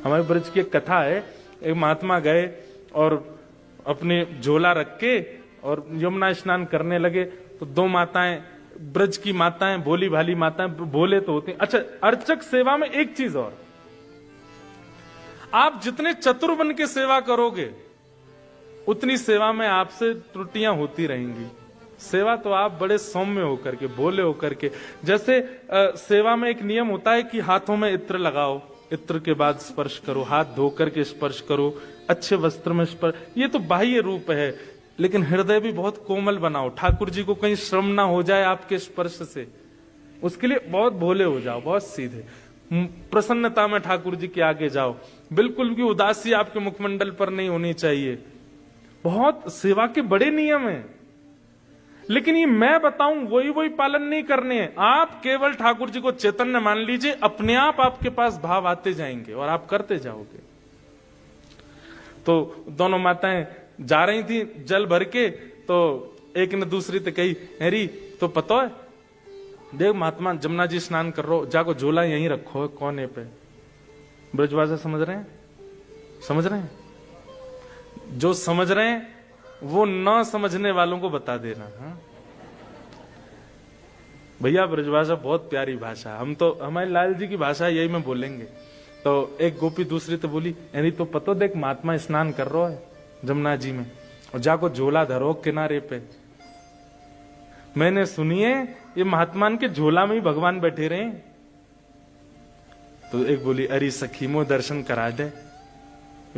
हमारे ब्रज की एक कथा है, एक महात्मा गए और अपने झोला रख के और यमुना स्नान करने लगे, तो दो माताएं, ब्रज की माताएं, भोली भाली माताएं, भोले तो होती हैं। अच्छा, अर्चक सेवा में एक चीज और, आप जितने चतुर बन के सेवा करोगे उतनी सेवा में आपसे त्रुटियां होती रहेंगी। सेवा तो आप बड़े सौम्य होकर के, भोले होकर के, जैसे सेवा में एक नियम होता है कि हाथों में इत्र लगाओ, इत्र के बाद स्पर्श करो, हाथ धो करके स्पर्श करो, अच्छे वस्त्र में स्पर्श, ये तो बाह्य रूप है, लेकिन हृदय भी बहुत कोमल बनाओ, ठाकुर जी को कहीं श्रम ना हो जाए आपके स्पर्श से, उसके लिए बहुत भोले हो जाओ, बहुत सीधे, प्रसन्नता में ठाकुर जी के आगे जाओ, बिल्कुल भी उदासी आपके मुखमंडल पर नहीं होनी चाहिए। बहुत सेवा के बड़े नियम हैं, लेकिन ये मैं बताऊं वही पालन नहीं करने हैं। आप केवल ठाकुर जी को चैतन्य मान लीजिए, अपने आप आपके पास भाव आते जाएंगे और आप करते जाओगे। तो दोनों माताएं जा रही थी जल भर के, तो एक ने दूसरी से कही, हेरी तो पता है, देख महात्मा जमुना जी स्नान कर रहे हो, जाको झोला यहीं रखो कोने पे। ब्रजभाषा समझ रहे हैं? समझ रहे हैं? जो समझ रहे हैं वो न समझने वालों को बता देना। हाँ भैया, ब्रजभाषा बहुत प्यारी भाषा, हम तो हमारे लाल जी की भाषा यही में बोलेंगे। तो एक गोपी दूसरी तो बोली, यानी तो पतो देख महात्मा स्नान कर रहा है जमुना जी में, और जाको झोला धरो किनारे पे। मैंने सुनिए ये महात्मान के झोला में ही भगवान बैठे रहे। तो एक बोली, अरे सखी मो दर्शन करा दे।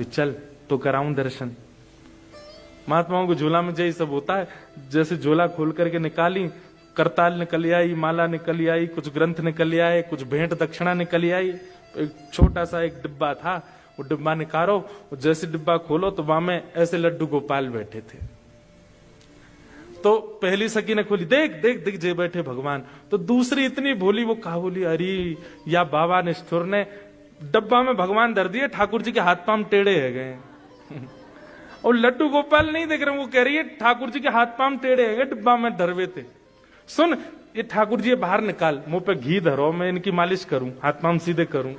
चल तो कराऊं दर्शन। महात्माओं को झोला में यही सब होता है, जैसे झोला खोल करके निकाली, करताल निकल आई, माला निकल आई, कुछ ग्रंथ निकल आए, कुछ भेंट दक्षिणा निकल आई। एक छोटा सा एक डिब्बा था, वो डिब्बा निकालो, जैसे डिब्बा खोलो तो वहां में ऐसे लड्डू गोपाल बैठे थे। तो पहली सखी ने खोली, देख देख देख जे बैठे भगवान। तो दूसरी इतनी भोली, वो कहा बोली, अरे या बाबा निष्ठुर ने डब्बा में भगवान धर दिए, ठाकुर जी के हाथ पांव टेढ़े है गए। और लड्डू गोपाल नहीं देख रहे, वो कह रही है ठाकुर जी के हाथ पांव टेढ़े है गए, डिब्बा में धरवे थे। सुन, ये ठाकुर जी बाहर निकाल, मुंह पे घी धरो, मैं इनकी मालिश करूं, हाथ पांव सीधे करूं।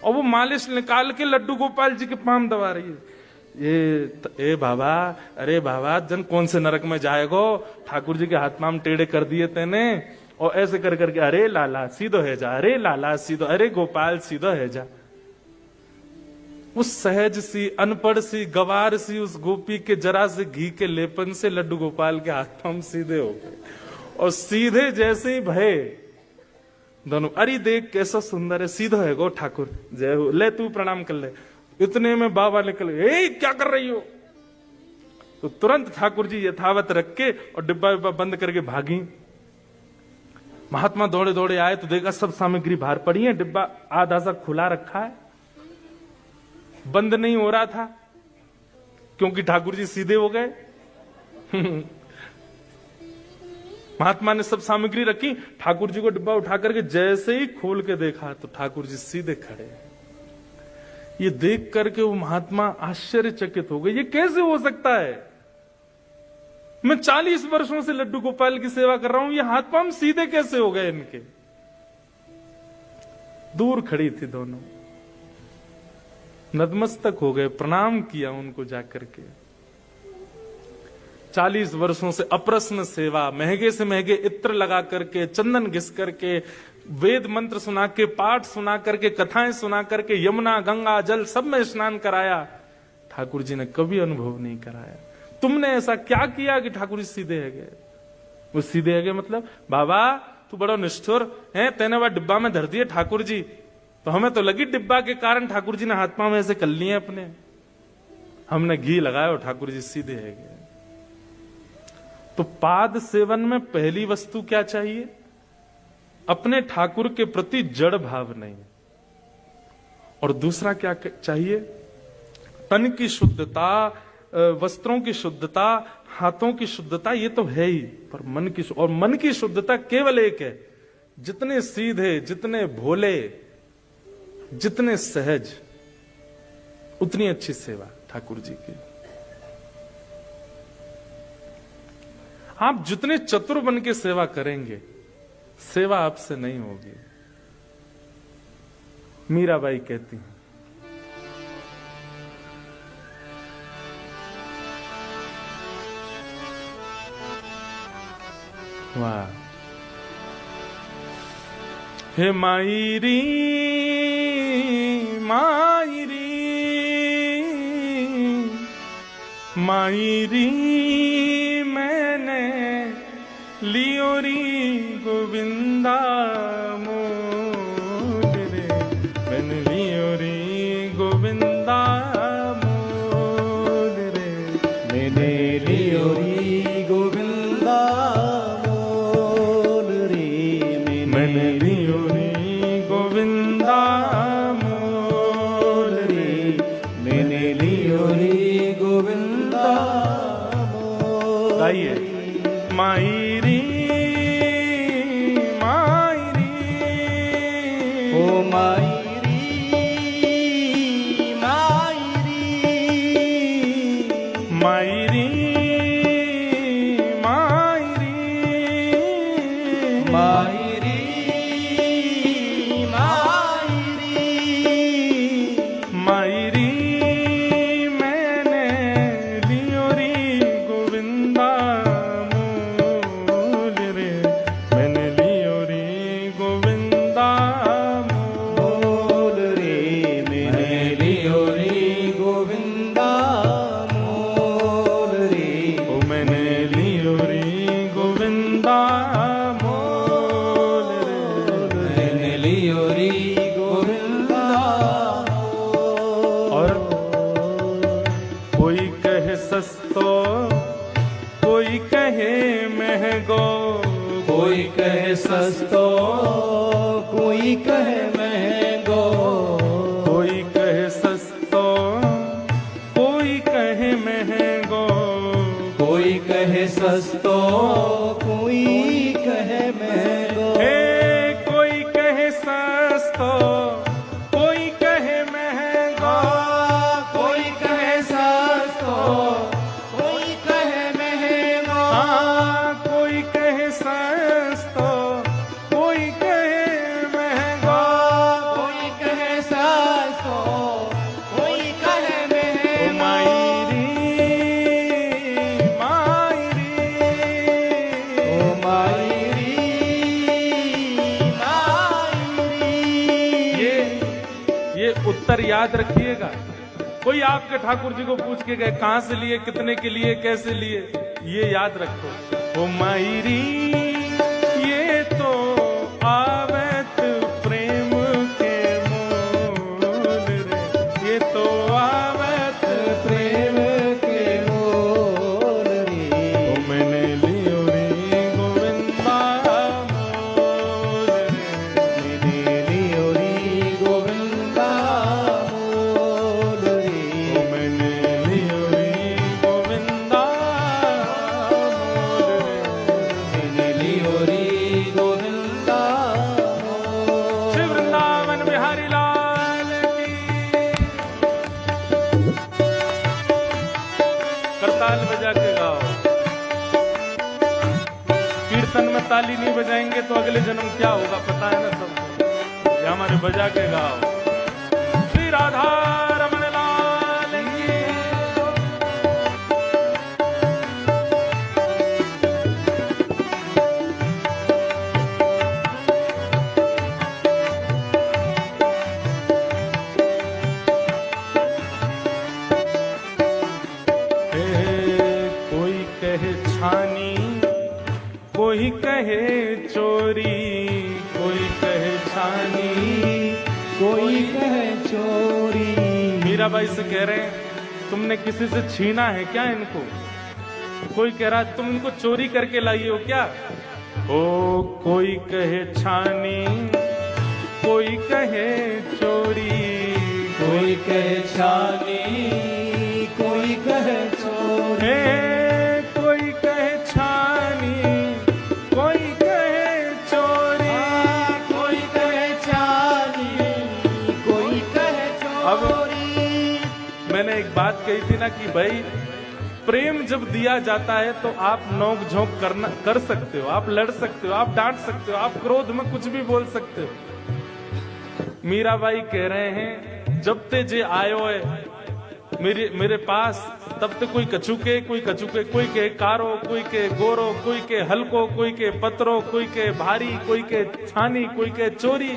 और वो मालिश निकाल के लड्डू गोपाल जी के पांव दबा रही है। ए बाबा, अरे बाबा जन कौन से नरक में जाएगो, ठाकुर जी के हाथ पांव टेढ़े कर दिए तेने। और ऐसे कर करके, अरे लाला सीधो है जा, अरे लाला सीधो, अरे गोपाल सीधो है जा। उस सहज सी, अनपढ़ सी, गवार सी उस गोपी के जरा से घी के लेपन से लड्डू गोपाल के हाथ पांव सीधे हो गए। और सीधे जैसे ही भय दोनों, अरे देख कैसा सुंदर है, सीधो है गो ठाकुर, जय हो, ले तू प्रणाम कर ले। इतने में बाबा निकल गए, क्या कर रही हो? तो तुरंत ठाकुर जी यथावत रख के और डिब्बा डिब्बा बंद करके भागी। महात्मा दौड़े दौड़े आए तो देखा सब सामग्री बाहर पड़ी है, डिब्बा आधा सा खुला रखा है, बंद नहीं हो रहा था, क्योंकि ठाकुर जी सीधे हो गए। महात्मा ने सब सामग्री रखी, ठाकुर जी को डिब्बा उठा करके जैसे ही खोल के देखा तो ठाकुर जी सीधे खड़े हैं। ये देख करके वो महात्मा आश्चर्यचकित हो गए, ये कैसे हो सकता है? मैं 40 वर्षों से लड्डू गोपाल की सेवा कर रहा हूं, ये हाथ पांव सीधे कैसे हो गए इनके? दूर खड़ी थी दोनों, नतमस्तक हो गए, प्रणाम किया उनको जाकर के। 40 वर्षों से अप्रश्न सेवा, महंगे से महंगे इत्र लगा करके, चंदन घिस करके, वेद मंत्र सुना के, पाठ सुना करके, कथाएं सुना करके, यमुना गंगा जल सब में स्नान कराया, ठाकुर जी ने कभी अनुभव नहीं कराया। तुमने ऐसा क्या किया कि ठाकुर जी सीधे है गए? वो सीधे है गए मतलब, बाबा तू बड़ा निष्ठुर है, तेने वह डिब्बा में धर दिए ठाकुर जी, तो हमें तो लगी डिब्बा के कारण ठाकुर जी ने हाथ पांव ऐसे कर लिए अपने, हमने घी लगाया और ठाकुर जी सीधे है गए। तो पाद सेवन में पहली वस्तु क्या चाहिए? अपने ठाकुर के प्रति जड़ भाव नहीं। और दूसरा क्या चाहिए? तन की शुद्धता, वस्त्रों की शुद्धता, हाथों की शुद्धता, ये तो है ही, पर मन की, और मन की शुद्धता केवल एक है, जितने सीधे, जितने भोले, जितने सहज, उतनी अच्छी सेवा ठाकुर जी की। आप जितने चतुर बन के सेवा करेंगे, सेवा आपसे नहीं होगी। मीराबाई कहती हैं, वाह। हे मायरी मायरी मायरी मैंने लियो री गोविंदा मोल रे, मैंने लियो री गोविंदा मोल रे, मैंने लियो री गोविंदा मोल रे, मैंने लियो री गोविंदा मोल रे, मैंने लियो री गोविंदा मोल। गाइए। मायरी मायरी ओ मायरी मायरी मायरी मायरी मायरी मायरी मायरी मैंने लियो री गोविंदा मोल रे, मैंने लियो री गोविंदा मोल रे, मैंने लियो री गोविंदा मोल रे, ओ मैंने लियो री गोविंदा मोल रे, मैंने लियो री गोविंदा मोल। और कोई कहे सस्तो कोई कहे महंगो, कोई कहे सस्तो कोई कहे महंगो, कोई कहे सस्तो कोई कहे महंगो, कोई कहे सस्तो कोई कहे महंगो, हे कोई कहे सस्तो कोई कहे महंगो, कोई कहे सस्तो कोई कहे महंगो, हाँ कोई कहे सस्तो कोई कहे महंगो, कोई कहे सस्तो कोई कहे ओ महंगो। मायरी मायरी ओ मायरी मायरी। ये उत्तर याद रखिएगा। कोई आपके ठाकुर जी को पूछ के गए कहां से लिए, कितने के लिए, कैसे लिए, ये याद रखो। ओ मायरी ये तो आवत प्रेम के मोल रे, ये तो आवत प्रेम के मोल रे, ओ मैंने लियो रे गोविंदा मोल रे, मैंने लियो री गोविंदा मोल रे, ओ मैंने लियो रे गोविंदा मोल रे। मैंने लियो री गोविंदा मोल। श्री वृंदावन बिहारी लाल की। करताल बजा के गाओ। कीर्तन में ताली नहीं बजाएंगे तो अगले जन्म क्या होगा पता है ना सबको। ये हमारे बजा के गाओ। श्री राधा रमन लाल की। कोई कहे छानी कोई कहे चोरी, कोई कहे छानी कोई कहे चोरी। मीराबाई से कह रहे हैं तुमने किसी से छीना है क्या इनको? कोई कह रहा है तुम इनको चोरी करके लाई हो क्या? ओ कोई कहे छानी कोई कहे चोरी, कोई कहे छानी कोई कहे चोरी। हे कोई कहे छानी कोई कहे चोरी, कोई कहे छानी कोई कहे चोरी। मैंने एक बात कही थी ना कि भाई प्रेम जब दिया जाता है तो आप नोक झोंक कर सकते हो, आप लड़ सकते हो, आप डांट सकते हो, आप क्रोध में कुछ भी बोल सकते हो। मीराबाई कह रहे हैं जब ते जे आयो है मेरे पास तब तक कोई कछुके, कोई के कारो, कोई के गोरो, कोई के हल्को, कोई के पतरो, कोई के भारी, कोई के छानी, कोई के चोरी।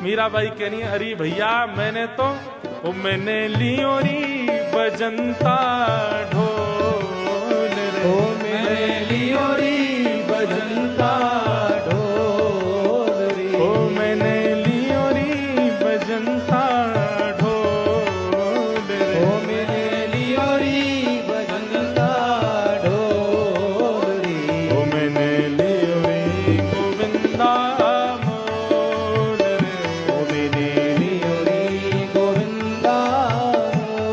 मीराबाई कहनी है, अरे भैया मैंने लियोरी बजंता ढोल रे, मैंने लियोरी बजंता ढोल रे, मैंने लियोरी बजंता ढोल रे, मैंने लियोरी बजंता ढोल रे, मैंने लियोरी गोविंदा मोल रे, मैंने लियोरी गोविंदा मोल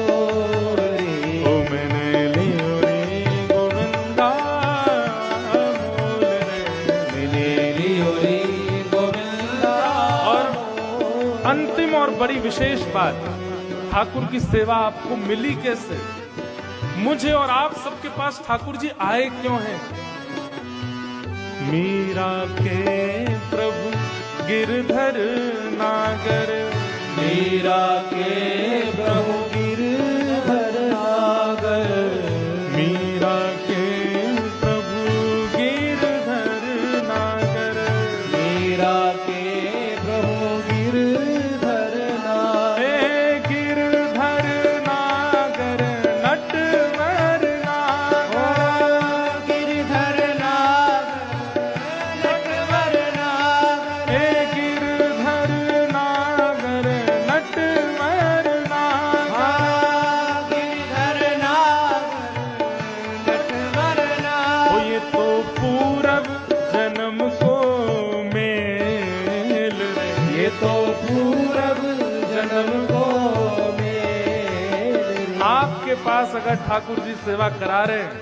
रे, मैंने लियोरी गोविंदा मोल रे। मैंने लियोरी गोविंदा। और अंतिम और बड़ी विशेष बात, ठाकुर की सेवा आपको मिली कैसे? मुझे और आप सबके पास ठाकुर जी आए क्यों हैं? मीरा के प्रभु गिरधर नागर, मीरा के प्रभु गिरधर नागर, मीरा के प्रभु गिरधर नागर, मीरा के प्रभु गिरधर नागर, हे गिरधर नागर नटवर नागर, गिरधर नागर नटवर नागर, हे गिरधर नागर नटवर नागर, गिरधर नागर नटवर नागर। ओ ये तो पूरब जन्म को मेल रे, ये तो पूरब जन्म को मेल। आपके पास अगर ठाकुर जी सेवा करा रहे हैं,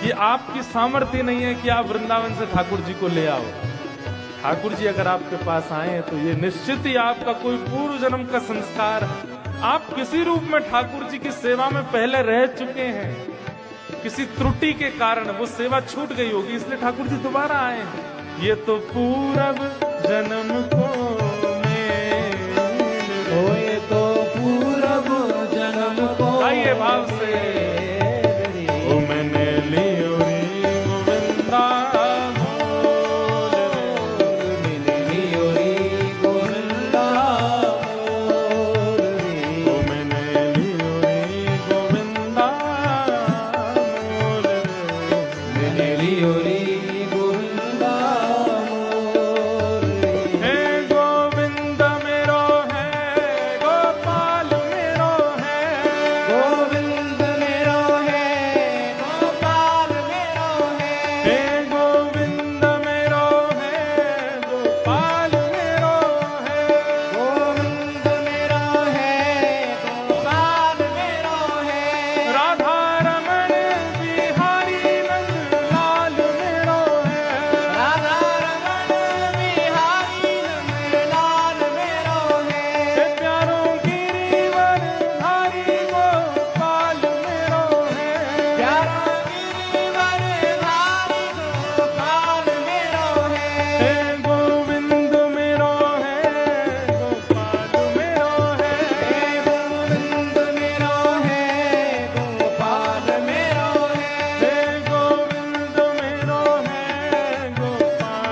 ये आपकी सामर्थ्य नहीं है कि आप वृंदावन से ठाकुर जी को ले आओ। ठाकुर जी अगर आपके पास आए हैं तो ये निश्चित ही आपका कोई पूर्व जन्म का संस्कार है। आप किसी रूप में ठाकुर जी की सेवा में पहले रह चुके हैं, किसी त्रुटि के कारण वो सेवा छूट गई होगी, इसलिए ठाकुर जी दोबारा आए हैं। ये तो पूरब जन्म को मेल रे। ओ ये तो पूरब जन्म को। आइए भाव से। ओ मैंने लियोरी गोविंदा मोल रे, मैंने लियोरी गोविंदा मोल रे, ओ मैंने लियोरी गोविंदा मोल रे। मैंने लियोरी गोविंदा मोल रे। हे गोविंद मेरो है, गोपाल मेरो है, गोविंद मेरो है, गोपाल मेरो है, हे गोविंद मेरो है, गोपाल मेरो है, गोविंद मेरो है, गोपाल मेरो है, राधा रमण बिहारी नंद लाल मेरो है, राधा रमण बिहारी नंदलाल मेरो है, हे प्यारों गिरिवर धारी गोपाल मेरो है, प्यारा गिरिवर धारी गोपाल मेरो है, हे गोविंद मेरो है, गोपाल मेरो है, हे गोविंद मेरो है, गोपाल मेरो है, हे गोविंद मेरो है, गोपाल मेरो है,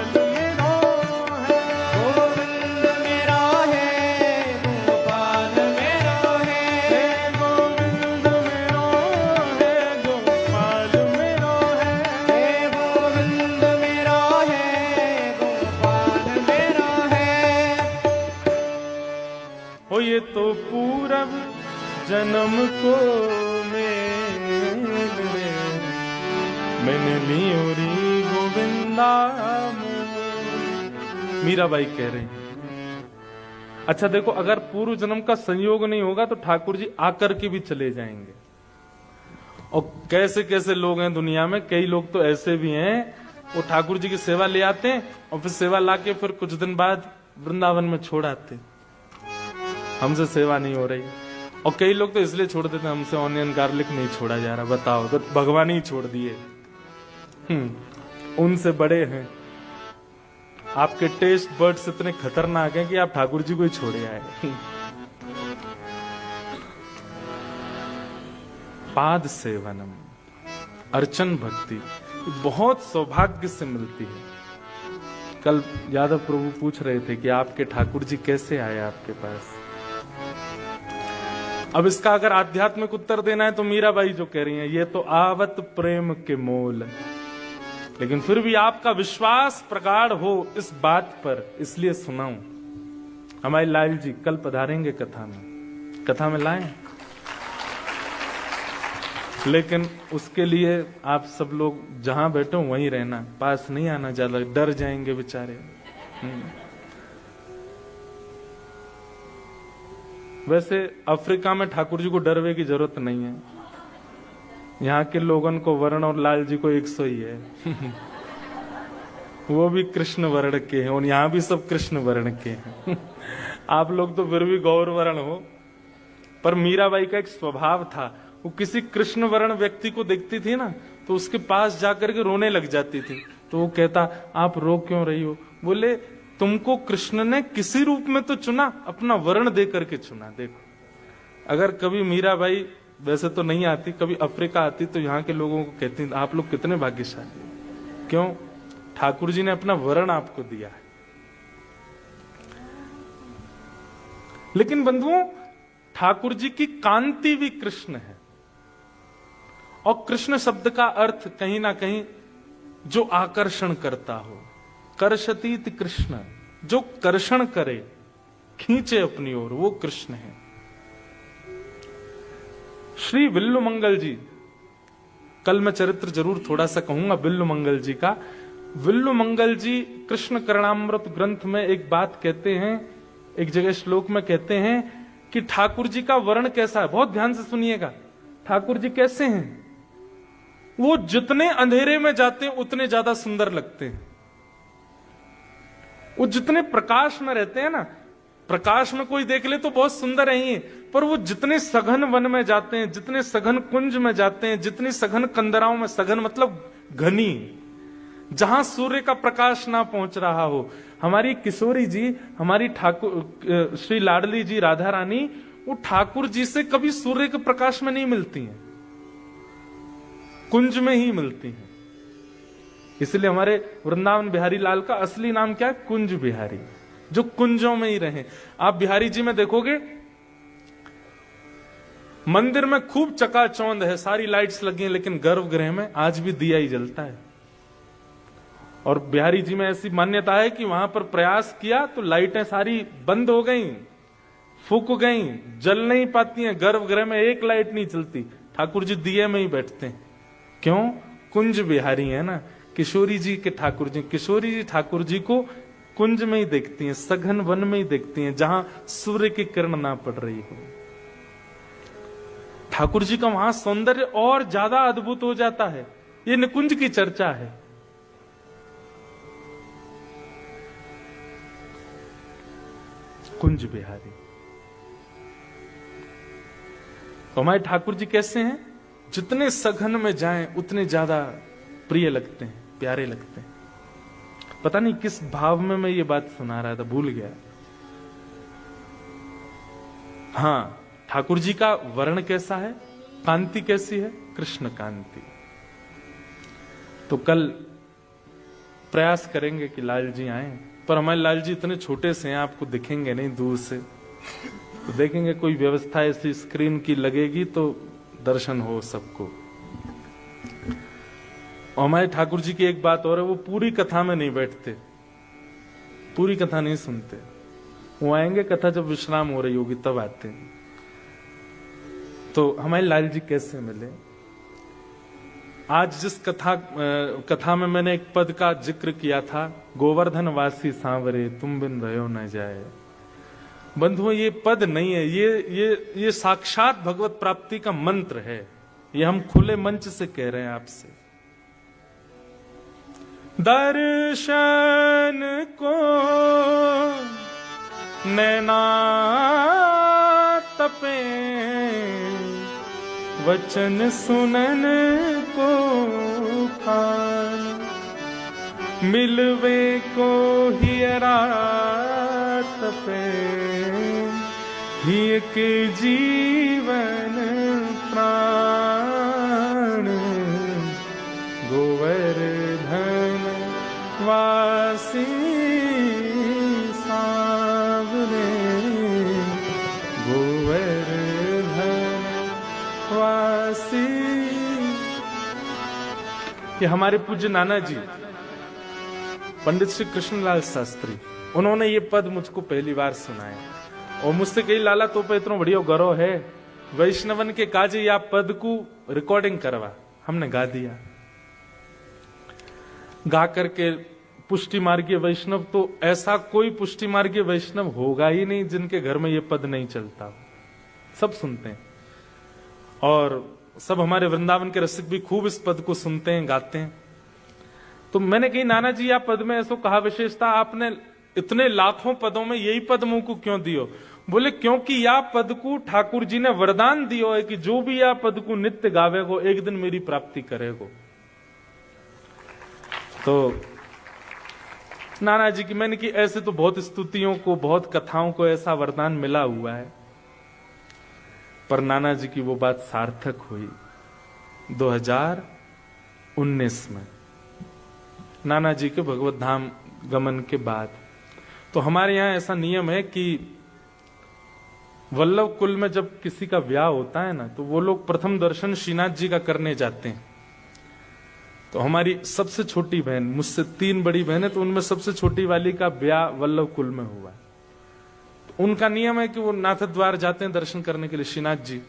गोविंद मेरो है, गोपाल मेरो है, हे गोविंद मेरो है, गोपाल मेरो है, हे गोविंद मेरो है, गोपाल मेरो है। हो ये तो पूरब जन्म को मेल रे, मैंने लियोरी गोविंदा मोल। मीराबाई कह रही, अच्छा देखो, अगर पूर्व जन्म का संयोग नहीं होगा तो ठाकुर जी आकर के भी चले जाएंगे। और कैसे कैसे लोग हैं दुनिया में, कई लोग तो ऐसे भी हैं, वो ठाकुर जी की सेवा ले आते हैं और फिर सेवा लाके फिर कुछ दिन बाद वृंदावन में छोड़ आते, हमसे सेवा नहीं हो रही। और कई लोग तो इसलिए छोड़ देते, हमसे ऑनियन गार्लिक नहीं छोड़ा जा रहा। बताओ, तो भगवान ही छोड़ दिए। उनसे बड़े हैं। आपके टेस्ट बर्ड्स इतने खतरनाक हैं कि आप ठाकुर जी को ही छोड़े आए। पाद सेवनम, अर्चन भक्ति बहुत सौभाग्य से मिलती है। कल यादव प्रभु पूछ रहे थे कि आपके ठाकुर जी कैसे आए आपके पास। अब इसका अगर आध्यात्मिक उत्तर देना है तो मीराबाई जो कह रही हैं, ये तो आवत प्रेम के मोल। लेकिन फिर भी आपका विश्वास प्रगाढ़ हो इस बात पर, इसलिए सुनाऊं। हमारे लाल जी कल पधारेंगे कथा में लाएं, लेकिन उसके लिए आप सब लोग जहां बैठो वहीं रहना, पास नहीं आना, ज्यादा डर जाएंगे बेचारे। वैसे अफ्रीका में ठाकुर जी को डरवे की जरूरत नहीं है, यहाँ के लोगों को वर्ण और लाल जी को 100 ही है। वो भी कृष्ण वर्ण के हैं और यहाँ भी सब कृष्ण वर्ण के हैं। आप लोग तो फिर भी गौर वर्ण हो। पर मीराबाई का एक स्वभाव था, वो किसी कृष्ण वर्ण व्यक्ति को देखती थी ना तो उसके पास जाकर के रोने लग जाती थी। तो वो कहता, आप रो क्यों रही हो? बोले, तुमको कृष्ण ने किसी रूप में तो चुना, अपना वर्ण दे करके चुना। देखो, अगर कभी मीराबाई वैसे तो नहीं आती, कभी अफ्रीका आती तो यहाँ के लोगों को कहती, आप लोग कितने भाग्यशाली। क्यों? ठाकुर जी ने अपना वर्ण आपको दिया है। लेकिन बंधुओं, ठाकुर जी की कांति भी कृष्ण है। और कृष्ण शब्द का अर्थ कहीं ना कहीं जो आकर्षण करता हो, कर्षतीत कृष्ण, जो कर्षण करे, खींचे अपनी ओर, वो कृष्ण है। श्री विल्लु मंगल जी, कल मैं चरित्र जरूर थोड़ा सा कहूंगा विल्लु मंगल जी का। विल्लु मंगल जी कृष्ण करणामृत ग्रंथ में एक बात कहते हैं, एक जगह श्लोक में कहते हैं कि ठाकुर जी का वर्ण कैसा है। बहुत ध्यान से सुनिएगा, ठाकुर जी कैसे हैं? वो जितने अंधेरे में जाते हैं उतने ज्यादा सुंदर लगते हैं। वो जितने प्रकाश में रहते हैं ना, प्रकाश में कोई देख ले तो बहुत सुंदर है ही, पर वो जितने सघन वन में जाते हैं, जितने सघन कुंज में जाते हैं, जितनी सघन कंदराओं में, सघन मतलब घनी, जहां सूर्य का प्रकाश ना पहुंच रहा हो। हमारी किशोरी जी, हमारी ठाकुर श्री लाडली जी राधा रानी, वो ठाकुर जी से कभी सूर्य के प्रकाश में नहीं मिलती हैं, कुंज में ही मिलती हैं। इसलिए हमारे वृंदावन बिहारी लाल का असली नाम क्या है? कुंज बिहारी, जो कुंजों में ही रहे। आप बिहारी जी में देखोगे मंदिर में खूब चकाचौंध है, सारी लाइट्स लगी हैं, लेकिन गर्भगृह में आज भी दिया ही जलता है। और बिहारी जी में ऐसी मान्यता है कि वहां पर प्रयास किया तो लाइटें सारी बंद हो गई, फूक गई, जल नहीं पाती हैं, गर्भगृह में एक लाइट नहीं चलती। ठाकुर जी दिए में ही बैठते हैं। क्यों? कुंज बिहारी है ना। किशोरी जी के ठाकुर जी, किशोरी जी ठाकुर जी को कुंज में ही देखती हैं, सघन वन में ही देखती हैं, जहां सूर्य की किरण ना पड़ रही हो। ठाकुर जी का वहां सौंदर्य और ज्यादा अद्भुत हो जाता है। ये निकुंज की चर्चा है। कुंज बिहारी। तो हमारे ठाकुर जी कैसे हैं? जितने सघन में जाएं उतने ज्यादा प्रिय लगते हैं, प्यारे लगते हैं। पता नहीं किस भाव में मैं ये बात सुना रहा था, भूल गया। हाँ, ठाकुर जी का वर्ण कैसा है, कांति कैसी है? कृष्ण कांति। तो कल प्रयास करेंगे कि लाल जी आए, पर हमारे लाल जी इतने छोटे से हैं, आपको दिखेंगे नहीं दूर से। तो देखेंगे कोई व्यवस्था ऐसी स्क्रीन की लगेगी तो दर्शन हो सबको। और हमारे ठाकुर जी की एक बात और है, वो पूरी कथा में नहीं बैठते, पूरी कथा नहीं सुनते। वो आएंगे कथा जब विश्राम हो रही होगी तब आते हैं। तो हमारे लाल जी कैसे मिले? आज जिस कथा में मैंने एक पद का जिक्र किया था, गोवर्धन वासी सांवरे तुम बिन रहो न जाए। बंधुओं, ये पद नहीं है, ये साक्षात भगवत प्राप्ति का मंत्र है। ये हम खुले मंच से कह रहे हैं आपसे। दर्शन को नैना तपे, वचन सुनन को कान, मिलवे को हियरा तपे, ही के जीवन प्राण गोवर्धन वासी सांवरे गोवर्धन वासी। ये हमारे पूज्य नाना जी पंडित श्री कृष्णलाल शास्त्री, उन्होंने ये पद मुझको पहली बार सुनाया और मुझसे कही लाला तो पे इतना बढ़िया गौरव है वैष्णवन के काजे या पद को रिकॉर्डिंग करवा। हमने गा दिया, गा करके पुष्टि मार्गीय वैष्णव, तो ऐसा कोई पुष्टि मार्गीय वैष्णव होगा ही नहीं जिनके घर में ये पद नहीं चलता। सब सुनते हैं और सब हमारे वृंदावन के रसिक भी खूब इस पद को सुनते हैं, गाते हैं। तो मैंने कही नाना जी आप पद में ऐसा कहा विशेषता, आपने इतने लाखों पदों में यही पद मुंह को क्यों दियो? बोले क्योंकि या पद को ठाकुर जी ने वरदान दियो है कि जो भी या पद को नित्य गावेगो एक दिन मेरी प्राप्ति करेगो। तो नाना जी की मैंने की ऐसे तो बहुत स्तुतियों को, बहुत कथाओं को ऐसा वरदान मिला हुआ है, पर नाना जी की वो बात सार्थक हुई 2019 में नाना जी के भगवत धाम गमन के बाद। तो हमारे यहां ऐसा नियम है कि वल्लभ कुल में जब किसी का ब्याह होता है ना, तो वो लोग प्रथम दर्शन श्रीनाथ जी का करने जाते हैं। तो हमारी सबसे छोटी बहन, मुझसे 3 बड़ी बहनें, तो उनमें सबसे छोटी वाली का ब्याह वल्लभ कुल में हुआ। तो उनका नियम है कि वो नाथ द्वार जाते हैं दर्शन करने के लिए श्रीनाथ जी।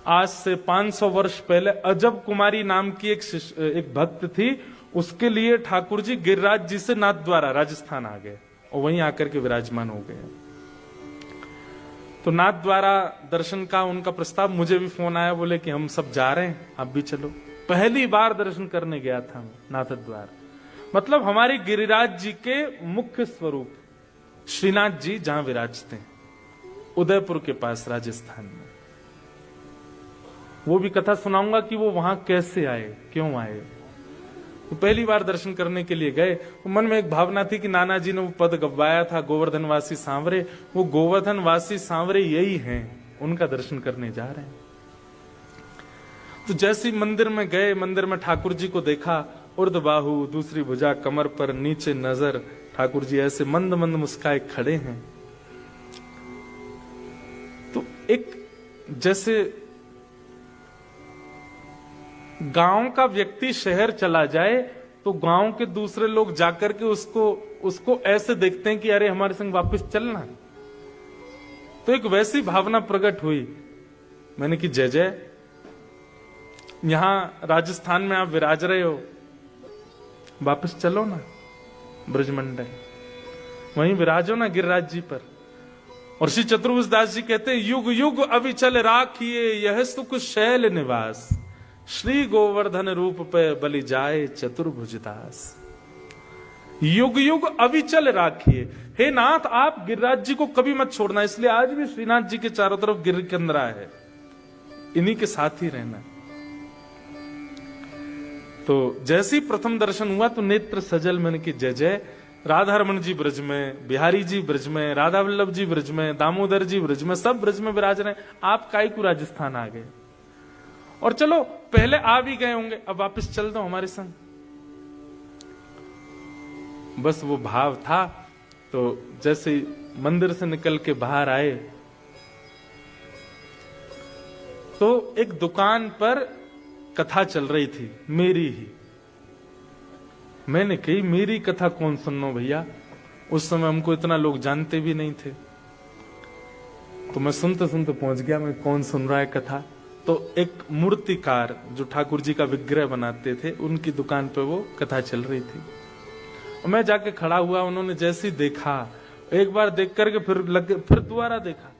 आज से 500 वर्ष पहले अजब कुमारी नाम की एक भक्त थी, उसके लिए ठाकुर जी गिरिराज जी से नाथ द्वारा राजस्थान आ गए और वहीं आकर के विराजमान हो गए। तो नाथ द्वारा दर्शन का उनका प्रस्ताव, मुझे भी फोन आया, बोले कि हम सब जा रहे हैं आप भी चलो। पहली बार दर्शन करने गया था नाथ द्वार, मतलब हमारे गिरिराज जी के मुख्य स्वरूप श्रीनाथ जी जहां विराजते हैं उदयपुर के पास राजस्थान में। वो भी कथा सुनाऊंगा कि वो वहां कैसे आए, क्यों आए। तो पहली बार दर्शन करने के लिए गए, तो मन में एक भावना थी कि नाना जी ने वो पद गवाया था गोवर्धनवासी सांवरे, वो गोवर्धनवासी सांवरे यही हैं, उनका दर्शन करने जा रहे हैं। तो जैसे मंदिर में गए, मंदिर में ठाकुर जी को देखा, उर्द बाहु, दूसरी भुजा कमर पर, नीचे नजर, ठाकुर जी ऐसे मंद मंद मुस्काए खड़े हैं। तो एक जैसे गांव का व्यक्ति शहर चला जाए तो गांव के दूसरे लोग जाकर के उसको ऐसे देखते हैं कि अरे हमारे संग वापस चलना। तो एक वैसी भावना प्रकट हुई। मैंने कि जय जय, यहां राजस्थान में आप विराज रहे हो, वापस चलो ना ब्रजमंडल, वहीं विराजो ना गिरिराज जी पर। और श्री चतुर्भुज दास जी कहते हैं युग युग अविचल राखिए यह सुख शैल निवास, श्री गोवर्धन रूप पे बलि जाए चतुर्भुज दास। युग युग अविचल राखिए, हे नाथ आप गिरिराज जी को कभी मत छोड़ना। इसलिए आज भी श्रीनाथ जी के चारों तरफ गिरिकंदरा है, इन्हीं के साथ ही रहना। तो जैसे ही प्रथम दर्शन हुआ तो नेत्र सजल, मैंने की जय जय, राधा रमन जी ब्रज में, बिहारी जी ब्रज में, राधा वल्लभ जी ब्रज में, दामोदर जी ब्रज में, सब ब्रज में विराज रहे। आप काई को राजस्थान आ गए? और चलो पहले आ भी गए होंगे, अब वापस चल दो हमारे संग। बस वो भाव था। तो जैसे मंदिर से निकल के बाहर आए तो एक दुकान पर कथा चल रही थी, मेरी ही। मैंने कही मेरी कथा कौन सुनो भैया, उस समय हमको इतना लोग जानते भी नहीं थे। तो मैं सुनते सुनते पहुंच गया मैं कौन सुन रहा है कथा। तो एक मूर्तिकार जो ठाकुर जी का विग्रह बनाते थे, उनकी दुकान पे वो कथा चल रही थी। और मैं जाके खड़ा हुआ, उन्होंने जैसे ही देखा, एक बार देख करके फिर दोबारा देखा,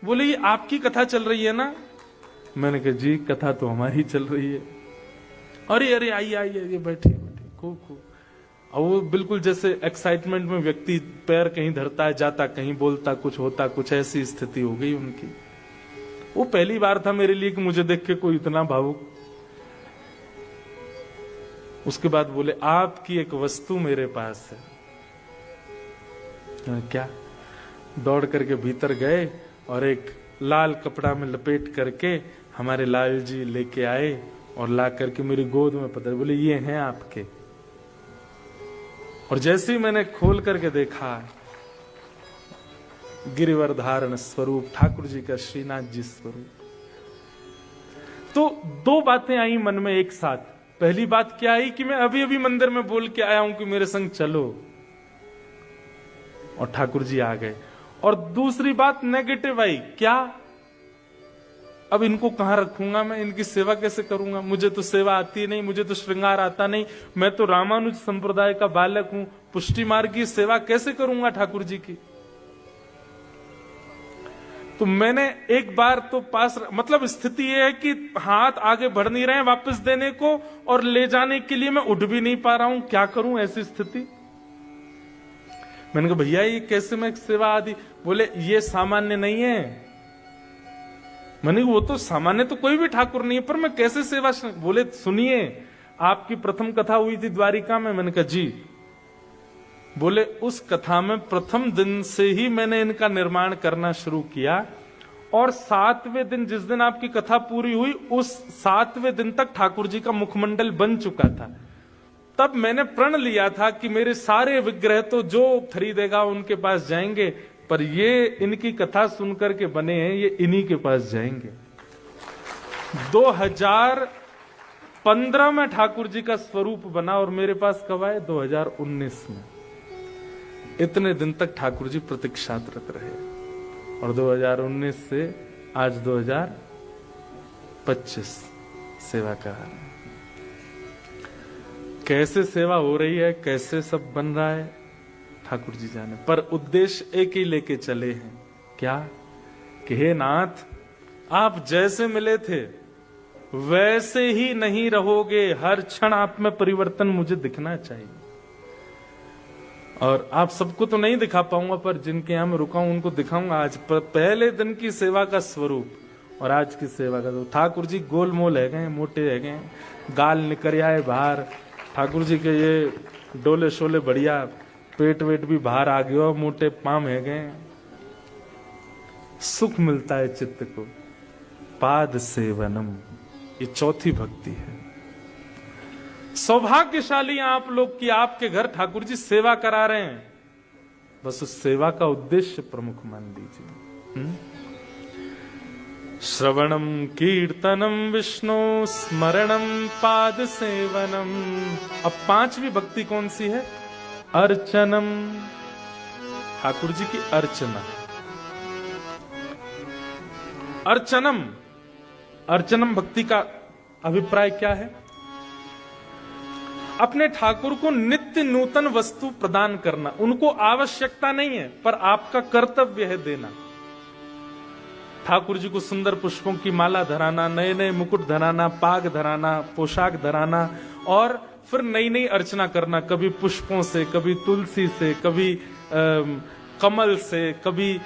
बोले ये आपकी कथा चल रही है ना? मैंने कहा जी कथा तो हमारी चल रही है। अरे अरे आइए आइए, बैठिए बैठिए, खूब। और वो बिल्कुल जैसे एक्साइटमेंट में व्यक्ति पैर कहीं धरता है, जाता कहीं, बोलता कुछ, होता कुछ, ऐसी स्थिति हो गई उनकी। वो पहली बार था मेरे लिए कि मुझे देख के कोई इतना भावुक। उसके बाद बोले आपकी एक वस्तु मेरे पास है। क्या? दौड़ करके भीतर गए और एक लाल कपड़ा में लपेट करके हमारे लाल जी लेके आए और ला करके मेरी गोद में पकड़, बोले ये हैं आपके। और जैसे ही मैंने खोल करके देखा, गिरिवर धारण स्वरूप ठाकुर जी का, श्रीनाथ जी स्वरूप। तो दो बातें आई मन में एक साथ। पहली बात क्या आई कि मैं अभी अभी मंदिर में बोल के आया हूं कि मेरे संग चलो, और ठाकुर जी आ गए। और दूसरी बात नेगेटिव आई, क्या अब इनको कहां रखूंगा मैं, इनकी सेवा कैसे करूंगा, मुझे तो सेवा आती नहीं, मुझे तो श्रृंगार आता नहीं, मैं तो रामानुज संप्रदाय का बालक हूं, पुष्टि मार्ग की सेवा कैसे करूंगा ठाकुर जी की। तो मैंने एक बार तो पास, मतलब स्थिति यह है कि हाथ आगे बढ़ नहीं रहे हैं वापस देने को, और ले जाने के लिए मैं उठ भी नहीं पा रहा हूं, क्या करूं ऐसी स्थिति। मैंने कहा भैया ये कैसे मैं सेवा आदि, बोले ये सामान्य नहीं है। मैंने वो तो सामान्य तो कोई भी ठाकुर नहीं है, पर मैं कैसे सेवा, बोले सुनिए आपकी प्रथम कथा हुई थी द्वारिका में। मैंने कहा जी। बोले उस कथा में प्रथम दिन से ही मैंने इनका निर्माण करना शुरू किया, और 7वें दिन जिस दिन आपकी कथा पूरी हुई उस 7वें दिन तक ठाकुर जी का मुखमंडल बन चुका था। तब मैंने प्रण लिया था कि मेरे सारे विग्रह तो जो खरीदेगा उनके पास जाएंगे, पर ये इनकी कथा सुनकर के बने हैं, ये इन्हीं के पास जाएंगे। 2015 में ठाकुर जी का स्वरूप बना, और मेरे पास कब आए, 2019 में। इतने दिन तक ठाकुर जी प्रतीक्षारत रहे, और 2019 से आज 2025 सेवा कर रहे हैं। कैसे सेवा हो रही है, कैसे सब बन रहा है, ठाकुर जी जाने। पर उद्देश्य एक ही लेके चले हैं, क्या कि हे नाथ, आप जैसे मिले थे वैसे ही नहीं रहोगे, हर क्षण आप में परिवर्तन मुझे दिखना चाहिए। और आप सबको तो नहीं दिखा पाऊंगा, पर जिनके यहां मैं रुका हूं उनको दिखाऊंगा आज पहले दिन की सेवा का स्वरूप और आज की सेवा का। तो ठाकुर जी गोलमोल है गए, मोटे है गए, गाल निकल आए बाहर, ठाकुर जी के ये डोले शोले बढ़िया, पेट वेट भी बाहर आ गया, मोटे पाम है गए। सुख मिलता है चित्त को, पाद सेवनम, ये चौथी भक्ति है। सौभाग्यशाली आप लोग कि आपके घर ठाकुर जी सेवा करा रहे हैं, बस उस सेवा का उद्देश्य प्रमुख मान लीजिए। श्रवणम कीर्तनम विष्णु स्मरणम पाद सेवनम। अब पांचवी भक्ति कौन सी है, अर्चनम, ठाकुर जी की अर्चना। अर्चनम, अर्चनम भक्ति का अभिप्राय क्या है, अपने ठाकुर को नित्य नूतन वस्तु प्रदान करना। उनको आवश्यकता नहीं है, पर आपका कर्तव्य है देना। ठाकुर जी को सुंदर पुष्पों की माला धराना, नए नए मुकुट धराना, पाग धराना, पोशाक धराना, और फिर नई नई अर्चना करना, कभी पुष्पों से, कभी तुलसी से, कभी कमल से, कभी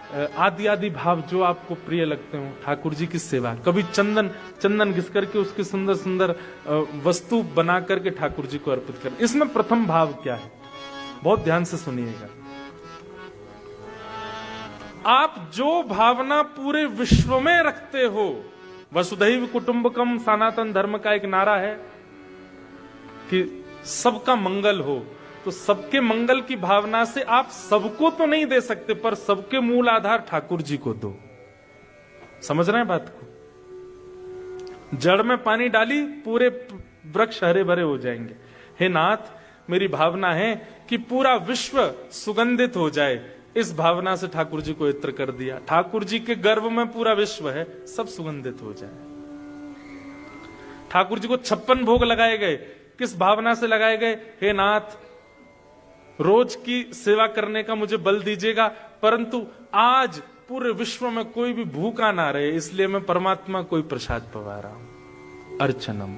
आदि आदि भाव जो आपको प्रिय लगते हो ठाकुर जी की सेवा। कभी चंदन घिस करके उसकी सुंदर सुंदर वस्तु बना करके ठाकुर जी को अर्पित कर। इसमें प्रथम भाव क्या है, बहुत ध्यान से सुनिएगा। आप जो भावना पूरे विश्व में रखते हो, वसुधैव कुटुंबकम सनातन धर्म का एक नारा है कि सबका मंगल हो, तो सबके मंगल की भावना से आप सबको तो नहीं दे सकते, पर सबके मूल आधार ठाकुर जी को दो। समझ रहे हैं बात को, जड़ में पानी डाली पूरे वृक्ष हरे भरे हो जाएंगे। हे नाथ, मेरी भावना है कि पूरा विश्व सुगंधित हो जाए, इस भावना से ठाकुर जी को इत्र कर दिया। ठाकुर जी के गर्भ में पूरा विश्व है, सब सुगंधित हो जाए। ठाकुर जी को 56 भोग लगाए गए, किस भावना से लगाए गए, हे नाथ रोज की सेवा करने का मुझे बल दीजिएगा, परंतु आज पूरे विश्व में कोई भी भूखा ना रहे, इसलिए मैं परमात्मा कोई प्रसाद पवा रहा हूं। अर्चनम,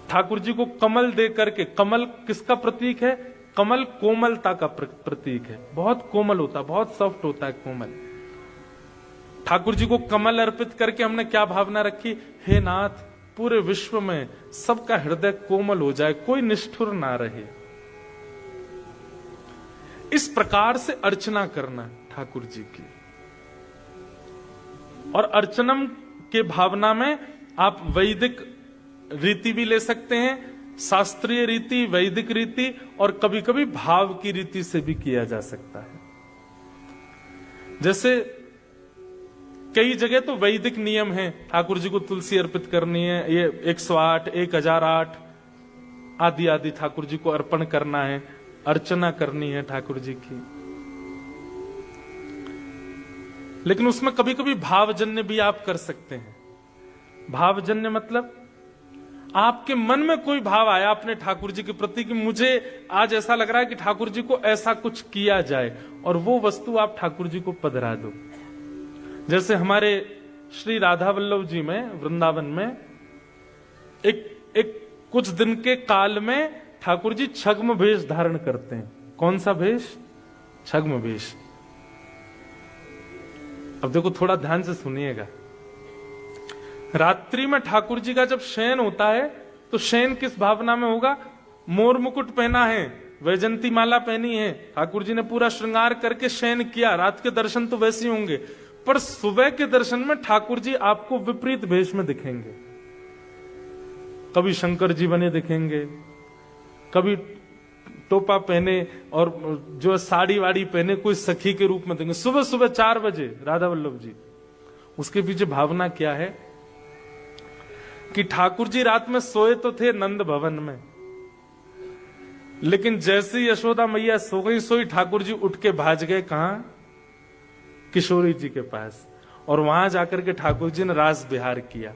ठाकुर जी को कमल दे करके, कमल किसका प्रतीक है, कमल कोमलता का प्रतीक है, बहुत कोमल होता, बहुत सॉफ्ट होता है कोमल। ठाकुर जी को कमल अर्पित करके हमने क्या भावना रखी, हे नाथ पूरे विश्व में सबका हृदय कोमल हो जाए, कोई निष्ठुर ना रहे। इस प्रकार से अर्चना करना ठाकुर जी की। और अर्चनम के भावना में आप वैदिक रीति भी ले सकते हैं, शास्त्रीय रीति, वैदिक रीति, और कभी कभी भाव की रीति से भी किया जा सकता है। जैसे कई जगह तो वैदिक नियम है, ठाकुर जी को तुलसी अर्पित करनी है, ये 108, 1008 आदि आदि ठाकुर जी को अर्पण करना है, अर्चना करनी है ठाकुर जी की। लेकिन उसमें कभी कभी भावजन्य भी आप कर सकते हैं। भावजन्य मतलब आपके मन में कोई भाव आया अपने ठाकुर जी के प्रति कि मुझे आज ऐसा लग रहा है कि ठाकुर जी को ऐसा कुछ किया जाए, और वो वस्तु आप ठाकुर जी को पधरा दो। जैसे हमारे श्री राधा वल्लभ जी में वृंदावन में एक कुछ दिन के काल में ठाकुर जी छद्म वेश धारण करते हैं। कौन सा वेश? छद्म वेश। अब देखो, थोड़ा ध्यान से सुनिएगा। रात्रि में ठाकुर जी का जब शयन होता है तो शयन किस भावना में होगा? मोर मुकुट पहना है, वैजंती माला पहनी है, ठाकुर जी ने पूरा श्रृंगार करके शयन किया। रात के दर्शन तो वैसे ही होंगे, पर सुबह के दर्शन में ठाकुर जी आपको विपरीत भेष में दिखेंगे। कभी शंकर जी बने दिखेंगे, कभी टोपा पहने और जो साड़ी वाड़ी पहने कोई सखी के रूप में देंगे। सुबह सुबह 4 बजे राधा वल्लभ जी। उसके पीछे भावना क्या है कि ठाकुर जी रात में सोए तो थे नंद भवन में, लेकिन जैसे यशोदा मैया सो गई सोई, ठाकुर जी उठ के भाज गए कहां? किशोरी जी के पास, और वहां जाकर के ठाकुर जी ने रास विहार किया।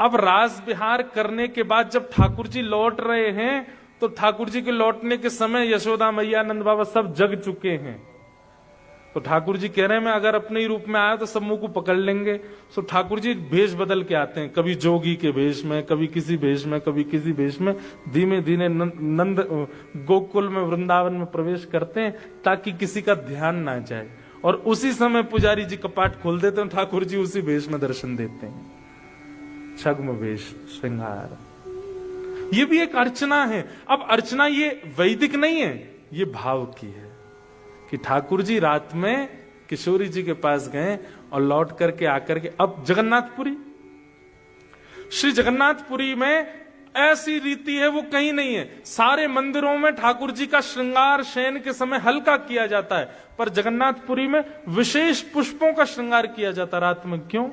अब रास विहार करने के बाद जब ठाकुर जी लौट रहे हैं तो ठाकुर जी के लौटने के समय यशोदा मैया, नंद बाबा सब जग चुके हैं। तो ठाकुर जी कह रहे हैं मैं अगर अपने ही रूप में आया तो सब मुंह को पकड़ लेंगे। तो ठाकुर जी भेष बदल के आते हैं, कभी जोगी के भेष में, कभी किसी भेष में, कभी किसी भेष में, धीमे धीमे नंद गोकुल में, वृंदावन में प्रवेश करते हैं ताकि किसी का ध्यान ना जाए। और उसी समय पुजारी जी कपाट खोल देते हैं, ठाकुर जी उसी भेष में दर्शन देते हैं। छद्म वेश, श्रृंगार, ये भी एक अर्चना है। अब अर्चना ये वैदिक नहीं है, ये भाव की है कि ठाकुर जी रात में किशोरी जी के पास गए और लौट करके आकर के, अब जगन्नाथपुरी, श्री जगन्नाथपुरी में ऐसी रीति है वो कहीं नहीं है। सारे मंदिरों में ठाकुर जी का श्रृंगार शयन के समय हल्का किया जाता है, पर जगन्नाथपुरी में विशेष पुष्पों का श्रृंगार किया जाता रात में। क्यों?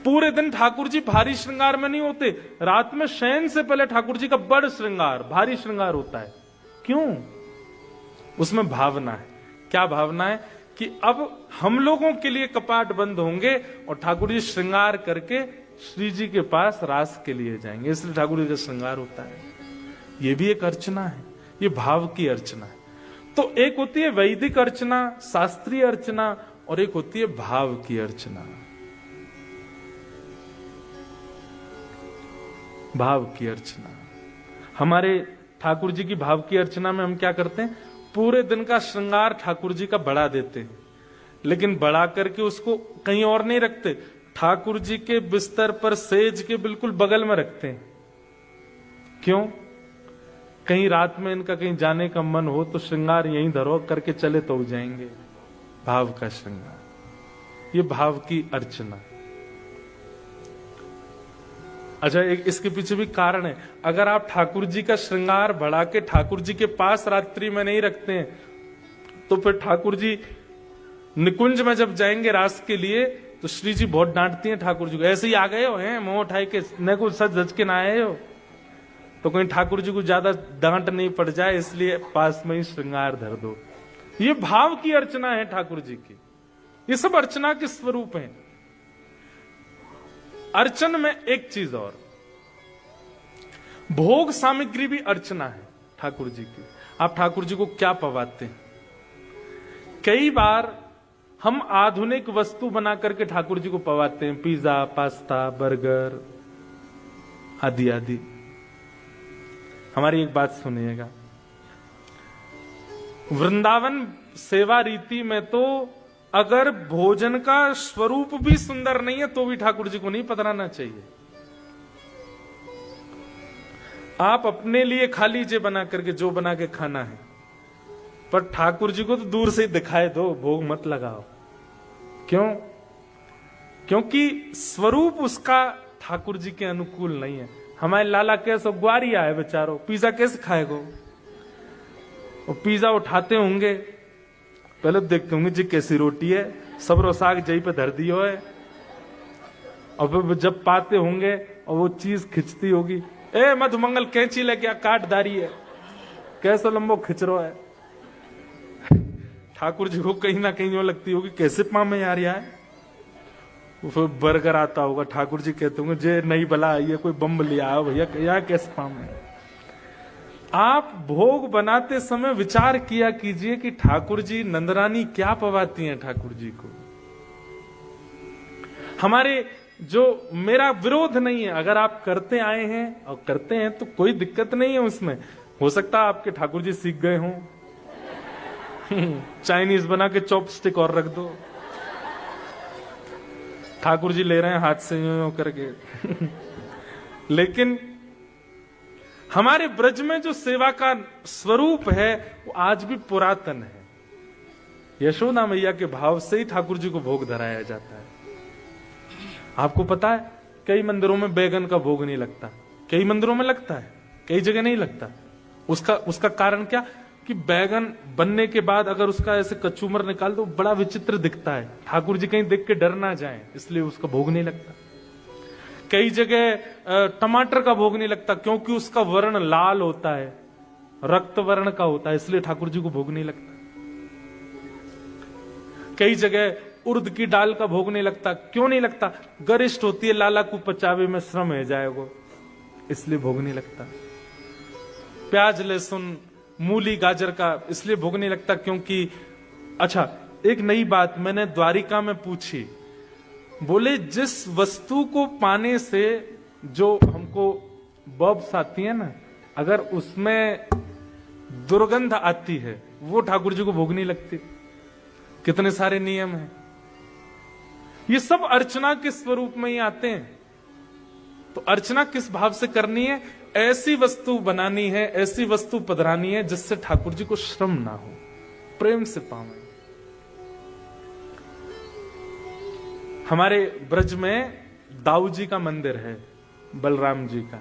पूरे दिन ठाकुर जी भारी श्रृंगार में नहीं होते, रात में शयन से पहले ठाकुर जी का बड़ श्रृंगार, भारी श्रृंगार होता है। क्यों? उसमें भावना है। क्या भावना है? कि अब हम लोगों के लिए कपाट बंद होंगे और ठाकुर जी श्रृंगार करके श्री जी के पास रास के लिए जाएंगे, इसलिए ठाकुर जी का श्रृंगार होता है। ये भी एक अर्चना है, ये भाव की अर्चना है। तो एक होती है वैदिक अर्चना, शास्त्रीय अर्चना, और एक होती है भाव की अर्चना। भाव की अर्चना, हमारे ठाकुर जी की भाव की अर्चना में हम क्या करते हैं? पूरे दिन का श्रृंगार ठाकुर जी का बढ़ा देते हैं, लेकिन बढ़ा करके उसको कहीं और नहीं रखते, ठाकुर जी के बिस्तर पर सेज के बिल्कुल बगल में रखते हैं। क्यों? कहीं रात में इनका कहीं जाने का मन हो तो श्रृंगार यहीं धरो करके चले तो जाएंगे। भाव का श्रृंगार, ये भाव की अर्चना। अच्छा, एक इसके पीछे भी कारण है। अगर आप ठाकुर जी का श्रृंगार बढ़ा के ठाकुर जी के पास रात्रि में नहीं रखते हैं तो फिर ठाकुर जी निकुंज में जब जाएंगे रास के लिए तो श्री जी बहुत डांटती हैं ठाकुर जी को, ऐसे ही आ गए हो हैं मुंह उठाए के, न कुछ सच धज के ना आए हो। तो कहीं ठाकुर जी को ज्यादा डांट नहीं पड़ जाए, इसलिए पास में ही श्रृंगार धर दो। ये भाव की अर्चना है ठाकुर जी की। ये सब अर्चना के स्वरूप हैं। अर्चन में एक चीज और, भोग सामग्री भी अर्चना है ठाकुर जी की। आप ठाकुर जी को क्या पवाते हैं? कई बार हम आधुनिक वस्तु बना करके ठाकुर जी को पवाते हैं, पिज्जा, पास्ता, बर्गर आदि आदि। हमारी एक बात सुनिएगा, वृंदावन सेवा रीति में तो अगर भोजन का स्वरूप भी सुंदर नहीं है तो भी ठाकुर जी को नहीं पधराना चाहिए। आप अपने लिए खा लीजिए बना करके जो बना के खाना है, पर ठाकुर जी को तो दूर से ही दिखाए दो, भोग मत लगाओ। क्यों? क्योंकि स्वरूप उसका ठाकुर जी के अनुकूल नहीं है। हमारे लाला कैसे ग्वारिया है बेचारो, पिज्जा कैसे खाएगा? वो पिज्जा उठाते होंगे, पहले देखते होंगे जी कैसी रोटी है, सबरो साग जई पे धर दियो है, और फिर जब पाते होंगे और वो चीज खिंचती होगी, ए मधुमंगल कैंची लेके आ, काटदारी है, कैसे लंबो खिंच रहा है। ठाकुर जी को कहीं ना कहीं वो लगती होगी कैसे पाँव में यार यार। वो फिर बर्गर आता होगा, ठाकुर जी कहते होंगे जे नहीं भला ये कोई बम लिया आओ भैया, यहाँ कैसे पाँव में। आप भोग बनाते समय विचार किया कीजिए कि ठाकुर जी नंदरानी क्या पवाती हैं ठाकुर जी को। हमारे जो मेरा विरोध नहीं है, अगर आप करते आए हैं और करते हैं तो कोई दिक्कत नहीं है उसमें। हो सकता है आपके ठाकुर जी सीख गए हों, चाइनीज बना के चॉपस्टिक और रख दो, ठाकुर जी ले रहे हैं हाथ से यूं करके। लेकिन हमारे ब्रज में जो सेवा का स्वरूप है वो आज भी पुरातन है। यशोदा मैया के भाव से ही ठाकुर जी को भोग धराया जाता है। आपको पता है कई मंदिरों में बैगन का भोग नहीं लगता, कई मंदिरों में लगता है, कई जगह नहीं लगता। उसका कारण क्या कि बैगन बनने के बाद अगर उसका ऐसे कचूमर निकाल दो बड़ा विचित्र दिखता है, ठाकुर जी कहीं देख के डर ना जाए, इसलिए उसका भोग नहीं लगता। कई जगह टमाटर का भोग नहीं लगता क्योंकि उसका वर्ण लाल होता है, रक्त वर्ण का होता है, इसलिए ठाकुर जी को भोग नहीं लगता। कई जगह उर्द की दाल का भोग नहीं लगता, क्यों नहीं लगता? गरिष्ठ होती है, लाला को पचावे में श्रम है जाएगा, इसलिए भोग नहीं लगता। प्याज लहसुन मूली गाजर का इसलिए भोग नहीं लगता क्योंकि, अच्छा एक नई बात मैंने द्वारिका में पूछी, बोले जिस वस्तु को पाने से जो हमको बब्स आती है ना, अगर उसमें दुर्गंध आती है वो ठाकुर जी को भोग नहीं लगती। कितने सारे नियम हैं, ये सब अर्चना के स्वरूप में ही आते हैं। तो अर्चना किस भाव से करनी है? ऐसी वस्तु बनानी है, ऐसी वस्तु पधरानी है जिससे ठाकुर जी को श्रम ना हो, प्रेम से पावे। हमारे ब्रज में दाऊ जी का मंदिर है, बलराम जी का।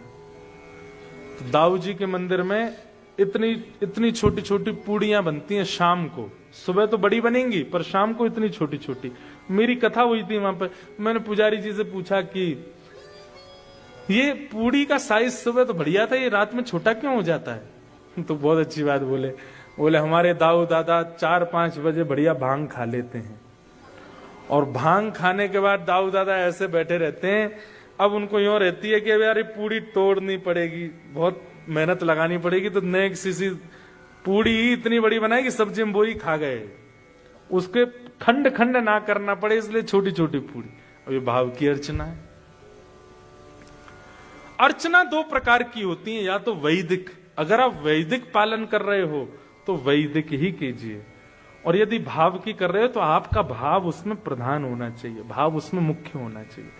तो दाऊ जी के मंदिर में इतनी छोटी छोटी पूड़ियां बनती हैं शाम को। सुबह तो बड़ी बनेंगी पर शाम को इतनी छोटी छोटी। मेरी कथा हुई थी वहां पर, मैंने पुजारी जी से पूछा कि ये पूड़ी का साइज सुबह तो बढ़िया था, ये रात में छोटा क्यों हो जाता है? तो बहुत अच्छी बात बोले हमारे दाऊ दादा 4-5 बजे बढ़िया भांग खा लेते हैं, और भांग खाने के बाद दाऊ दादा ऐसे बैठे रहते हैं। अब उनको यूं रहती है कि यार ये पूड़ी तोड़नी पड़ेगी, बहुत मेहनत लगानी पड़ेगी, तो नेक सी पूड़ी इतनी बड़ी बनाई कि सब्जी में बोई खा गए, उसके खंड खंड ना करना पड़े, इसलिए छोटी छोटी पूड़ी। और ये भाव की अर्चना है। अर्चना 2 प्रकार की होती है, या तो वैदिक, अगर आप वैदिक पालन कर रहे हो तो वैदिक ही कीजिए, और यदि भाव की कर रहे हो तो आपका भाव उसमें प्रधान होना चाहिए, भाव उसमें मुख्य होना चाहिए।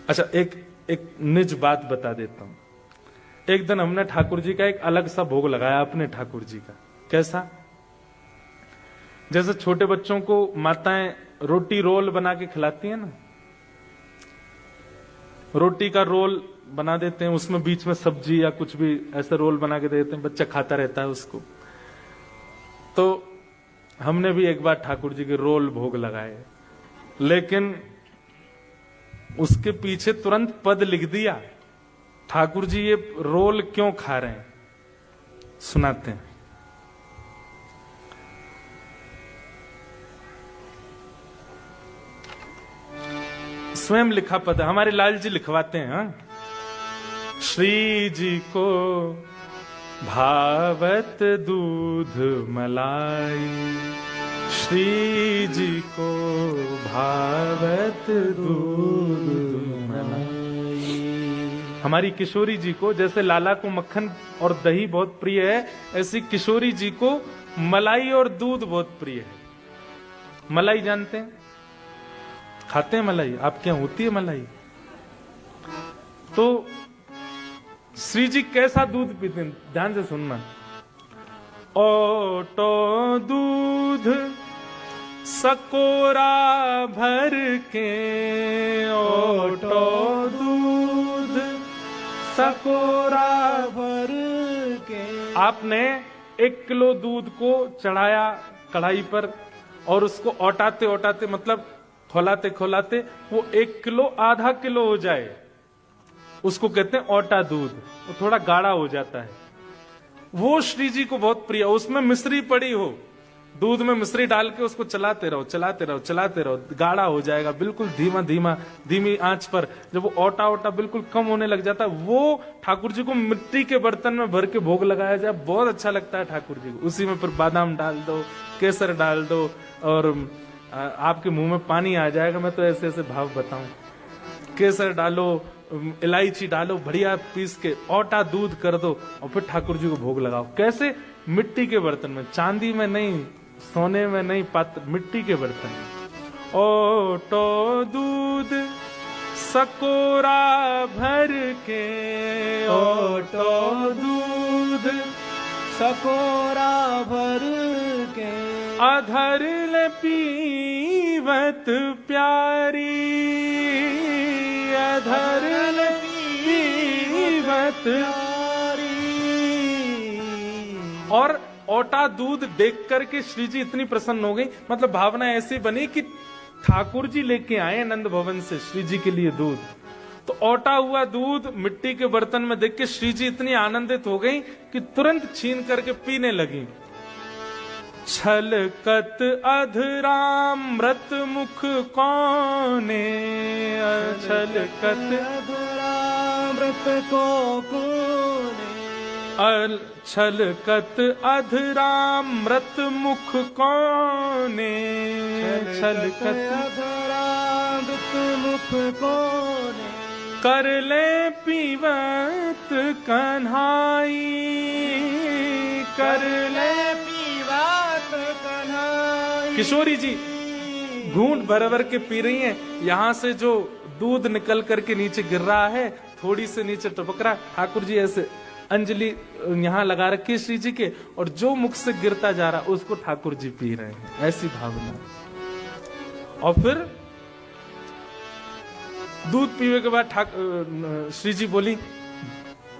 अच्छा एक निज बात बता देता हूं। एक दिन हमने ठाकुर जी का एक अलग सा भोग लगाया अपने ठाकुर जी का। कैसा? जैसे छोटे बच्चों को माताएं रोटी रोल बना के खिलाती हैं ना, रोटी का रोल बना देते हैं, उसमें बीच में सब्जी या कुछ भी ऐसे रोल बना के देते हैं, बच्चा खाता रहता है उसको। तो हमने भी एक बार ठाकुर जी के रोल भोग लगाए, लेकिन उसके पीछे तुरंत पद लिख दिया, ठाकुर जी ये रोल क्यों खा रहे हैं? सुनाते हैं। स्वयं लिखा पद, हमारे लाल जी लिखवाते हैं। हाँ? श्री जी को भावत दूध मलाई, श्री जी को भावत दूध मलाई। हमारी किशोरी जी को, जैसे लाला को मक्खन और दही बहुत प्रिय है, ऐसी किशोरी जी को मलाई और दूध बहुत प्रिय है। मलाई जानते हैं? खाते हैं मलाई? आपके यहां होती है मलाई? तो श्री जी कैसा दूध पीते हैं, ध्यान से सुनना। ओटो दूध सकोरा भर के, ओटो दूध सकोरा भर के। आपने 1 किलो दूध को चढ़ाया कढ़ाई पर और उसको औटाते औटाते मतलब खोलाते खोलाते वो 1 किलो आधा किलो हो जाए, उसको कहते हैं औटा दूध। वो थोड़ा गाढ़ा हो जाता है, वो श्री जी को बहुत प्रिय। उसमें मिश्री पड़ी हो, दूध में मिश्री डाल के उसको चलाते रहो चलाते रहो चलाते रहो, गाढ़ा हो जाएगा बिल्कुल धीमा धीमा धीमी आंच पर। जब वो ओटा ओटा बिल्कुल कम होने लग जाता है, वो ठाकुर जी को मिट्टी के बर्तन में भर के भोग लगाया जाए, बहुत अच्छा लगता है ठाकुर जी को। उसी में फिर बादाम डाल दो, केसर डाल दो और आपके मुंह में पानी आ जाएगा। मैं तो ऐसे ऐसे भाव बताऊं, केसर डालो, इलायची डालो, बढ़िया पीस के ओटा दूध कर दो और फिर ठाकुर जी को भोग लगाओ। कैसे? मिट्टी के बर्तन में, चांदी में नहीं, सोने में नहीं, पात्र मिट्टी के बर्तन में। ओटो दूध सकोरा भर के, ओटो दूध सकोरा भर के। अधर ले पीवत प्यारी, अधर ले पीवत प्यारी। और ओटा दूध देख करके श्री जी इतनी प्रसन्न हो गई, मतलब भावना ऐसी बनी कि ठाकुर जी लेके आए नंद भवन से श्री जी के लिए दूध। तो ओटा हुआ दूध मिट्टी के बर्तन में देख के श्री जी इतनी आनंदित हो गई कि तुरंत छीन करके पीने लगी। छलकत अधरामृत मुख कौने, छलकत अधरामृत को कौने। छलकत अधरामृत मुख कौने, छलकत अधरामृत मुख कौने। कर ले पीवत कन्हाई, कर ले पीवत कन्हाई। किशोरी जी घूंट भर भर के पी रही हैं, यहां से जो दूध निकल करके नीचे गिर रहा है, थोड़ी से नीचे टपक रहा, ठाकुर जी ऐसे अंजलि यहां लगा रखी श्री जी के, और जो मुख से गिरता जा रहा उसको ठाकुर जी पी रहे हैं, ऐसी भावना। और फिर दूध पीने के बाद श्री जी बोली,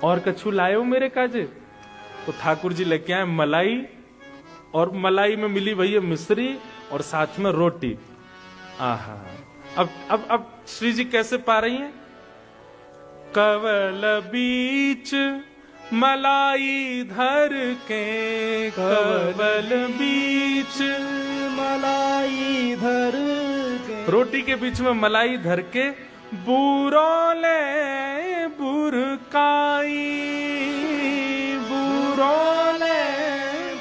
और कछु लायो मेरे काजे? तो ठाकुर जी लेके आए मलाई, और मलाई में मिली भैया मिश्री और साथ में रोटी। आहा, अब श्री जी कैसे पा रही हैं? कवल बीच मलाई धर के, कवल बीच मलाई धर के। रोटी के बीच में मलाई धर के, बूरोले बुरकाई, बूरोले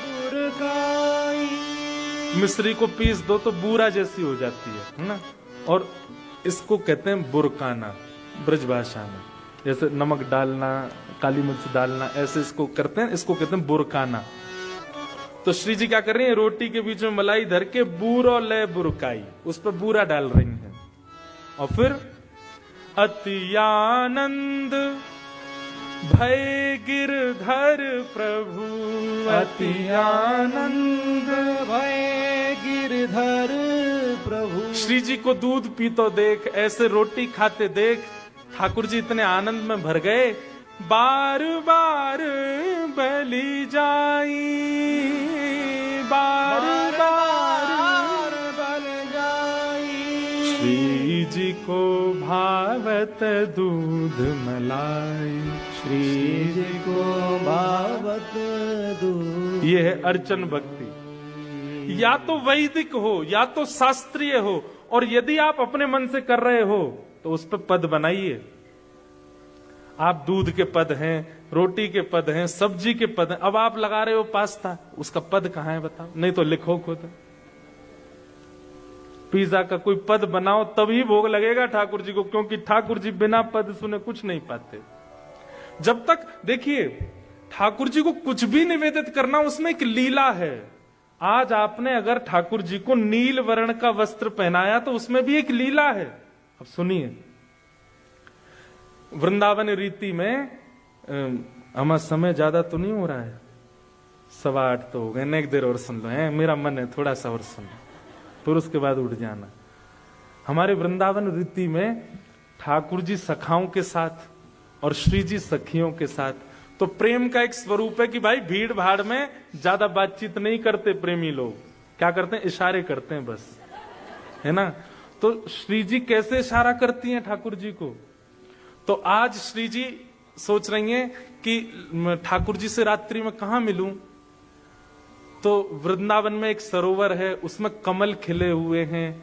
बुरकाई। मिश्री को पीस दो तो बूरा जैसी हो जाती है ना, और इसको कहते हैं बुरकाना ब्रज भाषा में, जैसे नमक डालना, काली मिर्च डालना, ऐसे इसको करते हैं, इसको कहते हैं बुरकाना। तो श्री जी क्या कर रही हैं? रोटी के बीच में मलाई धर के बूरो ले बुरकाई, उस पर बूरा डाल रही हैं। और फिर अति आनंद भय गिरधर प्रभु, अति आनंद भय गिरधर प्रभु। श्री जी को दूध पीतो देख, ऐसे रोटी खाते देख ठाकुर जी इतने आनंद में भर गए, बार बार बलि जाई, बार बार बल जाई। श्री जी को भावत दूध मलाई, श्री जी को भावत दूध। ये है अर्चन भक्ति। या तो वैदिक हो या तो शास्त्रीय हो, और यदि आप अपने मन से कर रहे हो तो उस पर पद बनाइए। आप दूध के पद हैं, रोटी के पद हैं, सब्जी के पद हैं, अब आप लगा रहे हो पास्ता, उसका पद कहां है बताओ? नहीं तो लिखो खुद। पिज्जा का कोई पद बनाओ तभी भोग लगेगा ठाकुर जी को, क्योंकि ठाकुर जी बिना पद सुने कुछ नहीं पाते। जब तक देखिए ठाकुर जी को कुछ भी निवेदित करना उसमें एक लीला है। आज आपने अगर ठाकुर जी को नील वर्ण का वस्त्र पहनाया तो उसमें भी एक लीला है। अब सुनिए, वृंदावन रीति में हमारा समय ज्यादा तो नहीं हो रहा है, 8:15 तो हो गए, एक देर और सुन लो है, मेरा मन है थोड़ा सा और सुन लो, फिर उसके बाद उठ जाना। हमारे वृंदावन रीति में ठाकुर जी सखाओं के साथ और श्री जी सखियों के साथ, तो प्रेम का एक स्वरूप है कि भाई भीड़ भाड़ में ज्यादा बातचीत नहीं करते प्रेमी लोग, क्या करते हैं, इशारे करते हैं बस, है ना। तो श्री जी कैसे इशारा करती हैं ठाकुर जी को, तो आज श्री जी सोच रही हैं कि ठाकुर जी से रात्रि में कहां मिलूं, तो वृंदावन में एक सरोवर है, उसमें कमल खिले हुए हैं,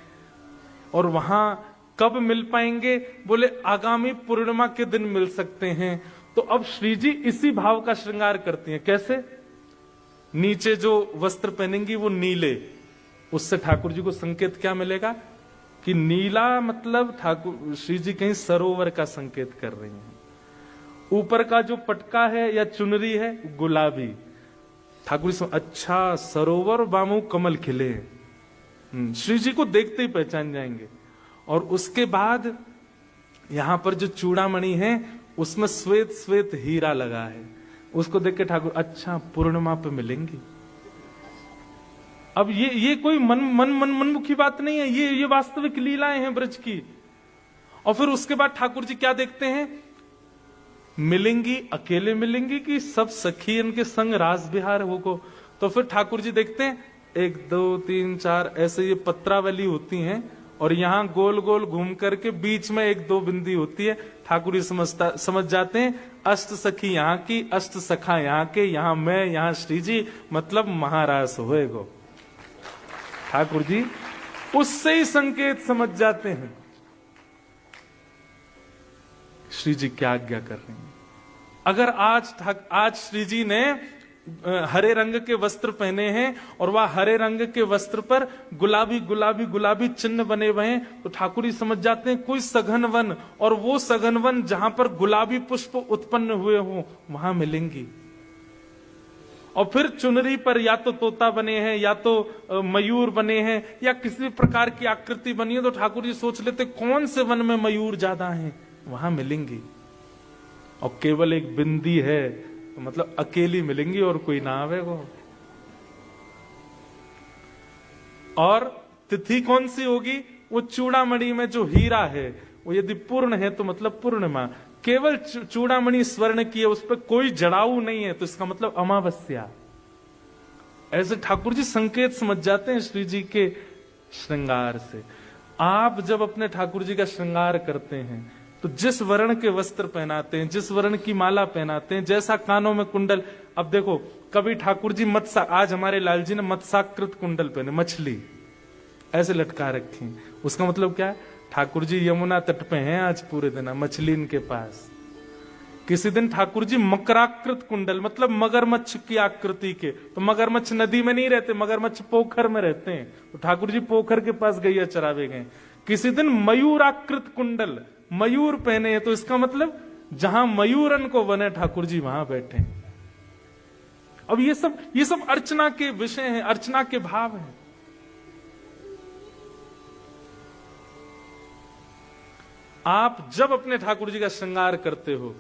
और वहां कब मिल पाएंगे, बोले आगामी पूर्णिमा के दिन मिल सकते हैं। तो अब श्री जी इसी भाव का श्रृंगार करती हैं, कैसे, नीचे जो वस्त्र पहनेंगी वो नीले, उससे ठाकुर जी को संकेत क्या मिलेगा कि नीला, मतलब ठाकुर श्री जी कहीं सरोवर का संकेत कर रही हैं। ऊपर का जो पटका है या चुनरी है गुलाबी, ठाकुर जी अच्छा सरोवर बामू कमल खिले, श्री जी को देखते ही पहचान जाएंगे। और उसके बाद यहां पर जो चूड़ामणि है उसमें श्वेत श्वेत हीरा लगा है, उसको देख के ठाकुर अच्छा पूर्णिमा पे मिलेंगी। अब ये कोई मनमुखी बात नहीं है, ये वास्तविक लीलाएं हैं ब्रज की। और फिर उसके बाद ठाकुर जी क्या देखते हैं, मिलेंगी अकेले मिलेंगी कि सब सखी इनके संग रास विहार होगो। तो फिर ठाकुर जी देखते हैं 1 2 3 4 ऐसे ये पत्रावली होती हैं, और यहां गोल गोल घूम करके बीच में 1 2 बिंदी होती है। ठाकुर जी समझ जाते हैं अष्ट सखी यहाँ की, अष्ट सखा यहाँ के, यहाँ मैं, यहाँ श्री जी, मतलब महारास होएगो। ठाकुर जी उससे ही संकेत समझ जाते हैं श्री जी क्या आज्ञा कर रहे हैं। अगर आज श्री जी ने हरे रंग के वस्त्र पहने हैं और वह हरे रंग के वस्त्र पर गुलाबी गुलाबी गुलाबी चिन्ह बने हुए हैं, तो ठाकुर जी समझ जाते हैं कोई सघन वन, और वो सघन वन जहां पर गुलाबी पुष्प उत्पन्न हुए हों वहां मिलेंगी। और फिर चुनरी पर या तो तोता बने हैं, या तो मयूर बने हैं, या किसी प्रकार की आकृति बनी है, तो ठाकुर जी सोच लेते कौन से वन में मयूर ज्यादा हैं, वहां मिलेंगी। और केवल एक बिंदी है तो मतलब अकेली मिलेंगी और कोई ना आवे वो। और तिथि कौन सी होगी, वो चूड़ामणि में जो हीरा है वो यदि पूर्ण है तो मतलब पूर्णिमा, केवल चूड़ामणि स्वर्ण की है, उस पर कोई जड़ाऊ नहीं है, तो इसका मतलब अमावस्या। ऐसे ठाकुर जी संकेत समझ जाते हैं श्री जी के श्रृंगार से। आप जब अपने ठाकुर जी का श्रृंगार करते हैं तो जिस वर्ण के वस्त्र पहनाते हैं, जिस वर्ण की माला पहनाते हैं, जैसा कानों में कुंडल, अब देखो कभी ठाकुर जी आज हमारे लाल जी ने मत्स्याकृत कुंडल पहने, मछली ऐसे लटका रखी, उसका मतलब क्या है, ठाकुर जी यमुना तट पे हैं आज पूरे दिन, मछली इनके पास। किसी दिन ठाकुर जी मकराकृत कुंडल, मतलब मगरमच्छ की आकृति के, तो मगरमच्छ नदी में नहीं रहते, मगरमच्छ पोखर में रहते हैं, तो ठाकुर जी पोखर के पास गैया चरावे गए। किसी दिन मयूराकृत कुंडल, मयूर पहने हैं, तो इसका मतलब जहां मयूरन को बने ठाकुर जी वहां बैठे। अब ये सब अर्चना के विषय हैं, अर्चना के भाव हैं। आप जब अपने ठाकुर जी का श्रृंगार करते हो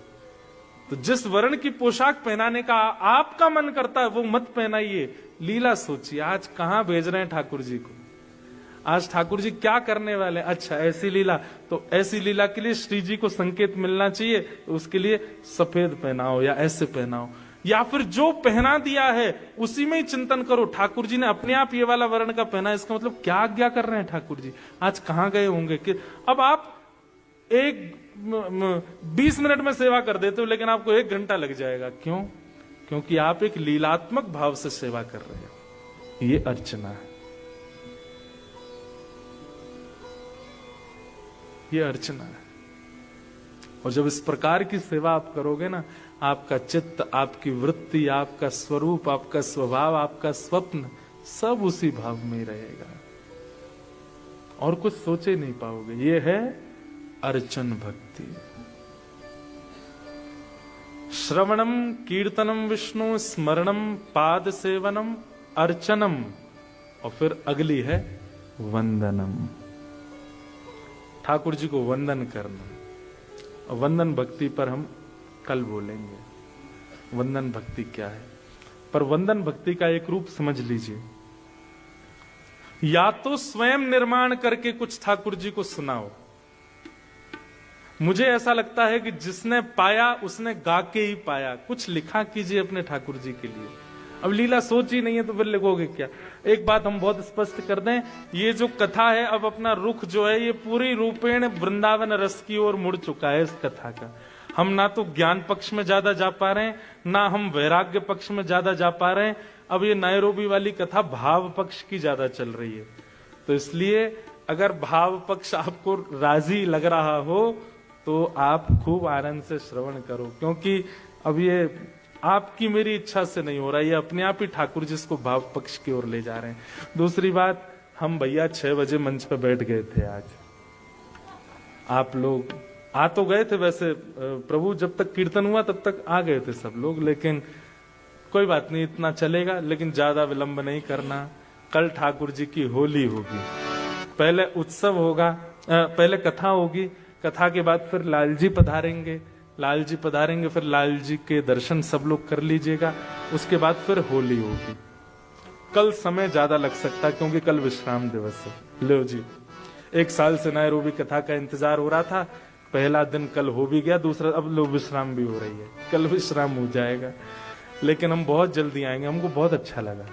तो जिस वर्ण की पोशाक पहनाने का आपका मन करता है वो मत पहनाइए, लीला सोचिए आज कहां भेज रहे हैं ठाकुर जी को, आज ठाकुर जी क्या करने वाले। अच्छा ऐसी लीला, तो ऐसी लीला के लिए श्री जी को संकेत मिलना चाहिए, तो उसके लिए सफेद पहनाओ या ऐसे पहनाओ, या फिर जो पहना दिया है उसी में ही चिंतन करो। ठाकुर जी ने अपने आप ये वाला वर्ण का पहना, इसका मतलब क्या आज्ञा कर रहे हैं ठाकुर जी, आज कहां गए होंगे। कि अब आप 20 मिनट में सेवा कर देते हो, लेकिन आपको 1 घंटा लग जाएगा। क्यों? क्योंकि आप एक लीलात्मक भाव से सेवा कर रहे हो। ये अर्चना है, ये अर्चना है। और जब इस प्रकार की सेवा आप करोगे ना, आपका चित्त, आपकी वृत्ति, आपका स्वरूप, आपका स्वभाव, आपका स्वप्न सब उसी भाव में ही रहेगा, और कुछ सोचे नहीं पाओगे। ये है अर्चन भक्ति। श्रवणम कीर्तनम विष्णु स्मरणम पाद सेवनम अर्चनम, और फिर अगली है वंदनम, ठाकुर जी को वंदन करना। वंदन भक्ति पर हम कल बोलेंगे। वंदन भक्ति क्या है। पर वंदन भक्ति का एक रूप समझ लीजिए, या तो स्वयं निर्माण करके कुछ ठाकुर जी को सुनाओ। मुझे ऐसा लगता है कि जिसने पाया उसने गा के ही पाया। कुछ लिखा कीजिए अपने ठाकुर जी के लिए। अब लीला सोच ही नहीं है तो फिर लिखोगे क्या। एक बात हम बहुत स्पष्ट कर दें, ये जो कथा है अब अपना रुख जो है ये पूरी रूपेण वृंदावन रस की ओर मुड़ चुका है। इस कथा का हम ना तो ज्ञान पक्ष में ज्यादा जा पा रहे हैं, ना हम वैराग्य पक्ष में ज्यादा जा पा रहे हैं। अब ये नैरोबी वाली कथा भाव पक्ष की ज्यादा चल रही है। तो इसलिए अगर भाव पक्ष आपको राजी लग रहा हो तो आप खूब आनंद से श्रवण करो, क्योंकि अब ये आपकी मेरी इच्छा से नहीं हो रहा, ये अपने आप ही ठाकुर जिसको भाव पक्ष की ओर ले जा रहे हैं। दूसरी बात, हम भैया 6 बजे मंच पे बैठ गए थे आज। आप लोग आ तो गए थे, वैसे प्रभु जब तक कीर्तन हुआ तब तक आ गए थे सब लोग, लेकिन कोई बात नहीं, इतना चलेगा। लेकिन ज्यादा विलंब नहीं करना। कल ठाकुर जी की होली होगी, पहले उत्सव होगा, पहले कथा होगी, कथा के बाद फिर लाल जी पधारेंगे, लाल जी पधारेंगे, फिर लाल जी के दर्शन सब लोग कर लीजिएगा। उसके बाद फिर होली होगी। कल समय ज्यादा लग सकता है क्योंकि कल विश्राम दिवस है। लो जी, 1 साल से नैरोबी कथा का इंतजार हो रहा था। पहला दिन कल हो भी गया, दूसरा अब लोग विश्राम भी हो रही है, कल विश्राम हो जाएगा। लेकिन हम बहुत जल्दी आएंगे। हमको बहुत अच्छा लगा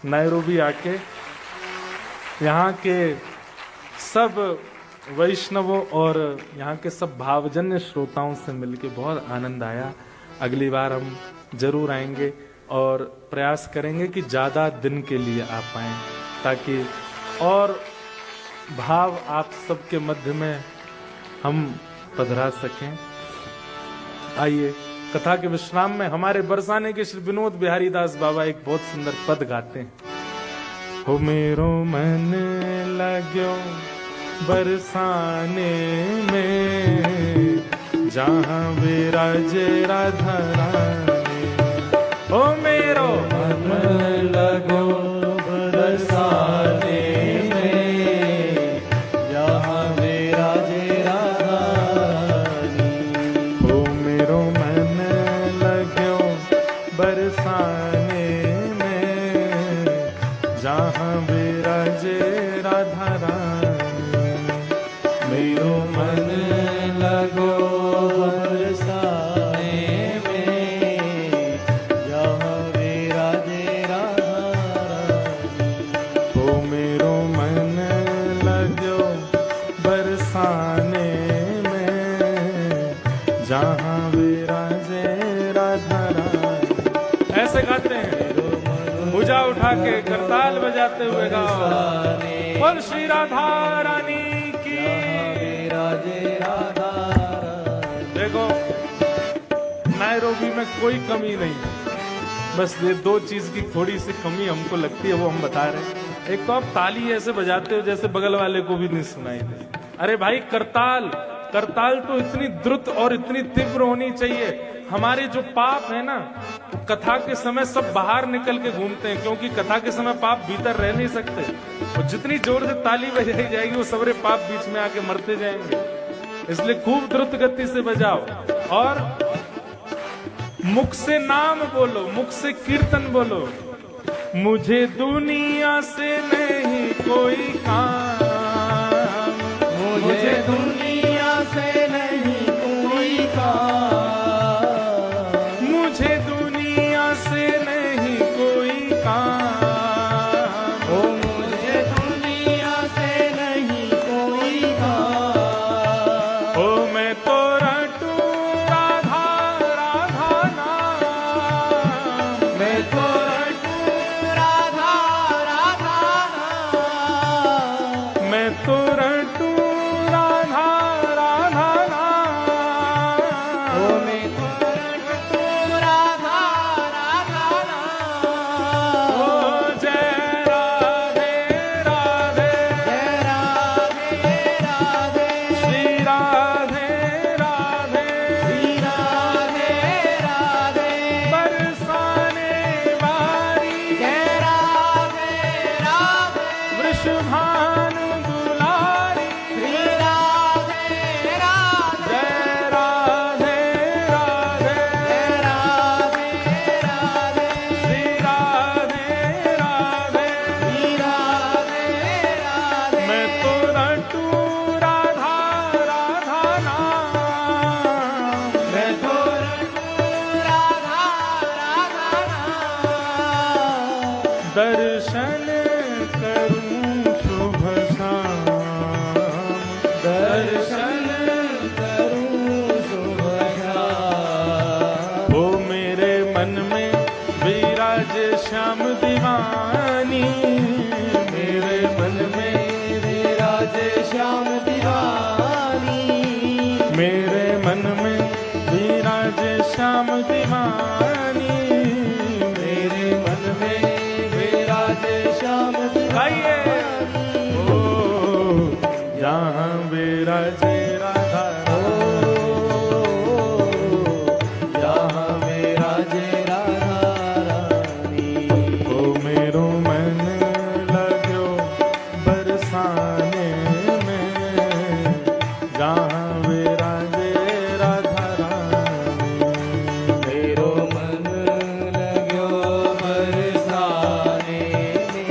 नैरोबी आके, यहाँ के सब वैष्णवों और यहाँ के सब भावजन्य श्रोताओं से मिलके बहुत आनंद आया। अगली बार हम जरूर आएंगे और प्रयास करेंगे कि ज्यादा दिन के लिए आ पाएं, ताकि और भाव आप सबके मध्य में हम पधरा सकें। आइए, कथा के विश्राम में हमारे बरसाने के श्री विनोद बिहारी दास बाबा एक बहुत सुंदर पद गाते हैं। हो मेरो मन लाग्यो बरसाने में, जहां विराजे राधा रानी। हो मेरो मन लगो बरसाने में, जहां विराजे राधा रानी। हो मेरो मन लगो बरसाने में, जहां विराजे राधा रानी। मेरो मन लगो बरसाने में, जहाँ विराजे राधा रानी। हो मेरो मन लगो बरसाने में, जहाँ विराजे राधा रानी। ऐसे गाते हैं, भुजा उठा के करताल बजाते हुए गाओ, और श्री राधा रानी देखो। नैरोबी में कोई कमी नहीं है, बस ये 2 चीज की थोड़ी सी कमी हमको लगती है, वो हम बता रहे हैं। एक तो आप ताली ऐसे बजाते हो जैसे बगल वाले को भी नहीं सुनाई दे। अरे भाई, करताल तो इतनी द्रुत और इतनी तीव्र होनी चाहिए। हमारे जो पाप है ना, कथा के समय सब बाहर निकल के घूमते हैं, क्योंकि कथा के समय पाप भीतर रह नहीं सकते। और जितनी जोर से ताली बजाई जाएगी वो सारे पाप बीच में आके मरते जाएंगे। इसलिए खूब द्रुत गति से बजाओ और मुख से नाम बोलो, मुख से कीर्तन बोलो। मुझे दुनिया से नहीं कोई काम, मुझे दुनिया से नहीं कोई काम, मुझे दुनिया से नहीं कोई काम। ओ मुझे दुनिया से नहीं कोई काम। ओ मैं तो रटू राधा राधा नाम, मैं तो रटू राधा राधा नाम, मैं तो रटू राधा राधा नाम। ओ मैं तो रटू राधा राधा नाम। ओ जय राधे राधे, जय राधे राधे, श्री राधे राधे, श्री राधे राधे। बरसाने वाली जय राधे राधे, वृषभानु दुलारी श्री राधे राधे, जय राधे राधे, जय राधे विराजे राधा यहाँ विराजे राधा रानी। ओ मेरो मन लगो बरसाने में, जहाँ विराजे राधा रानी। मेरो मन लगो बरसाने में,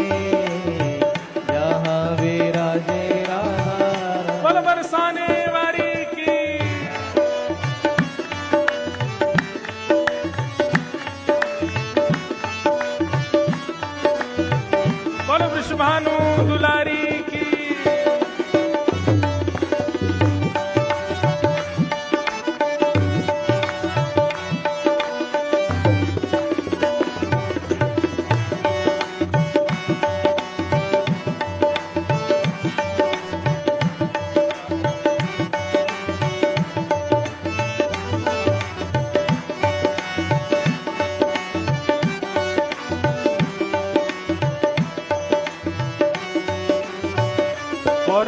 यहाँ विराजे राधा रानी। बोल बरसाने वारी की। बोल वृषभानु दुलारी की। और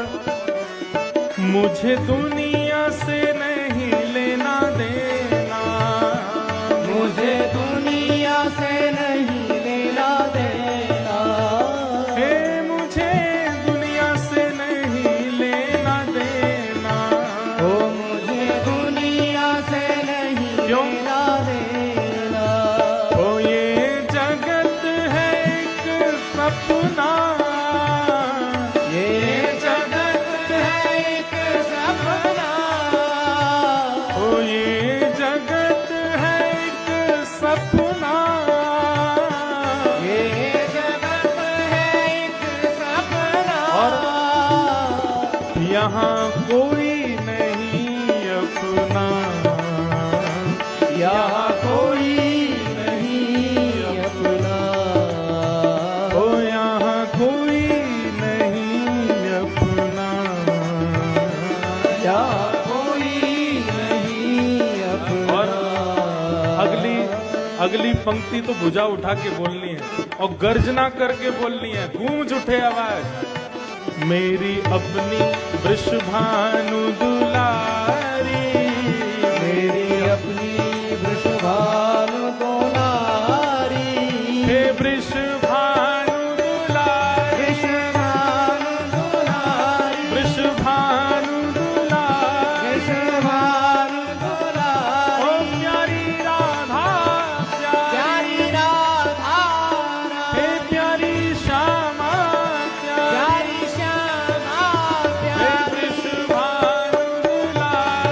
मुझे दुनिया से नहीं लेना देना, मुझे दुनिया से नहीं लेना देना। हे मुझे दुनिया से नहीं लेना देना। ओ मुझे दुनिया से नहीं क्यों? लेना देना। ओ ये जगत है एक सपना, ये जगत है एक सपना। ओ ये जगत है एक सपना। ये जगत है एक सपना। और यहाँ कोई नहीं अपना, यहाँ कोई नहीं अपना। ओ यहाँ कोई नहीं अपना। यहाँ कोई नहीं अपना। और अगली पंक्ति तो भुजा उठा के बोलनी है और गर्जना करके बोलनी है, गूंज उठे आवाज। मेरी अपनी वृषभानु दुलारी, मेरी अपनी वृषभानु दुलारी। हे वृषभानु दुलारी, वृषभानु दुलारी। वृषभानु दुलारी। वृषभानु दुलारी। ओ प्यारी राधा प्यारी राधा हे प्यारी श्यामा प्यारी, प्यारी श्यामा हे प्यारी। वृषभानु दुलारी।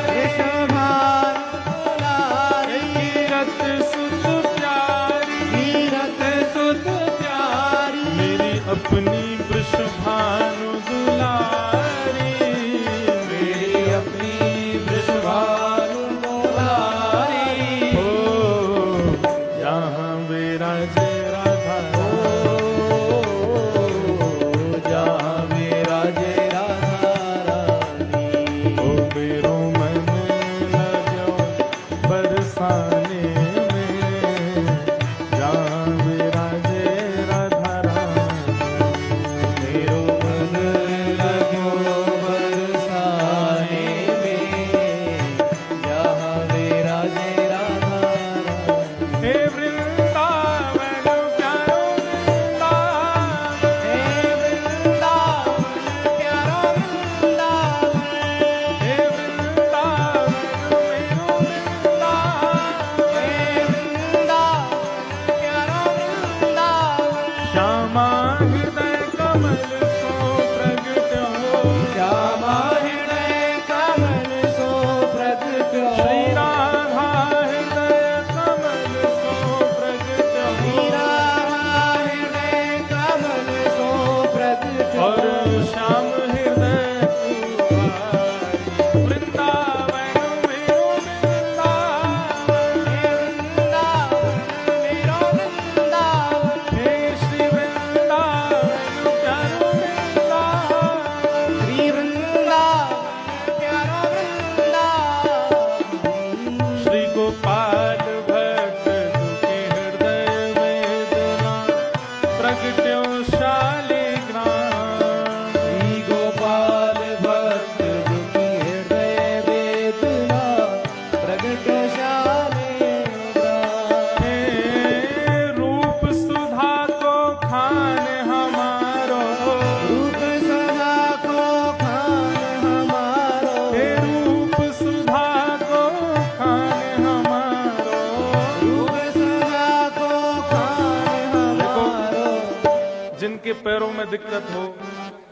में दिक्कत हो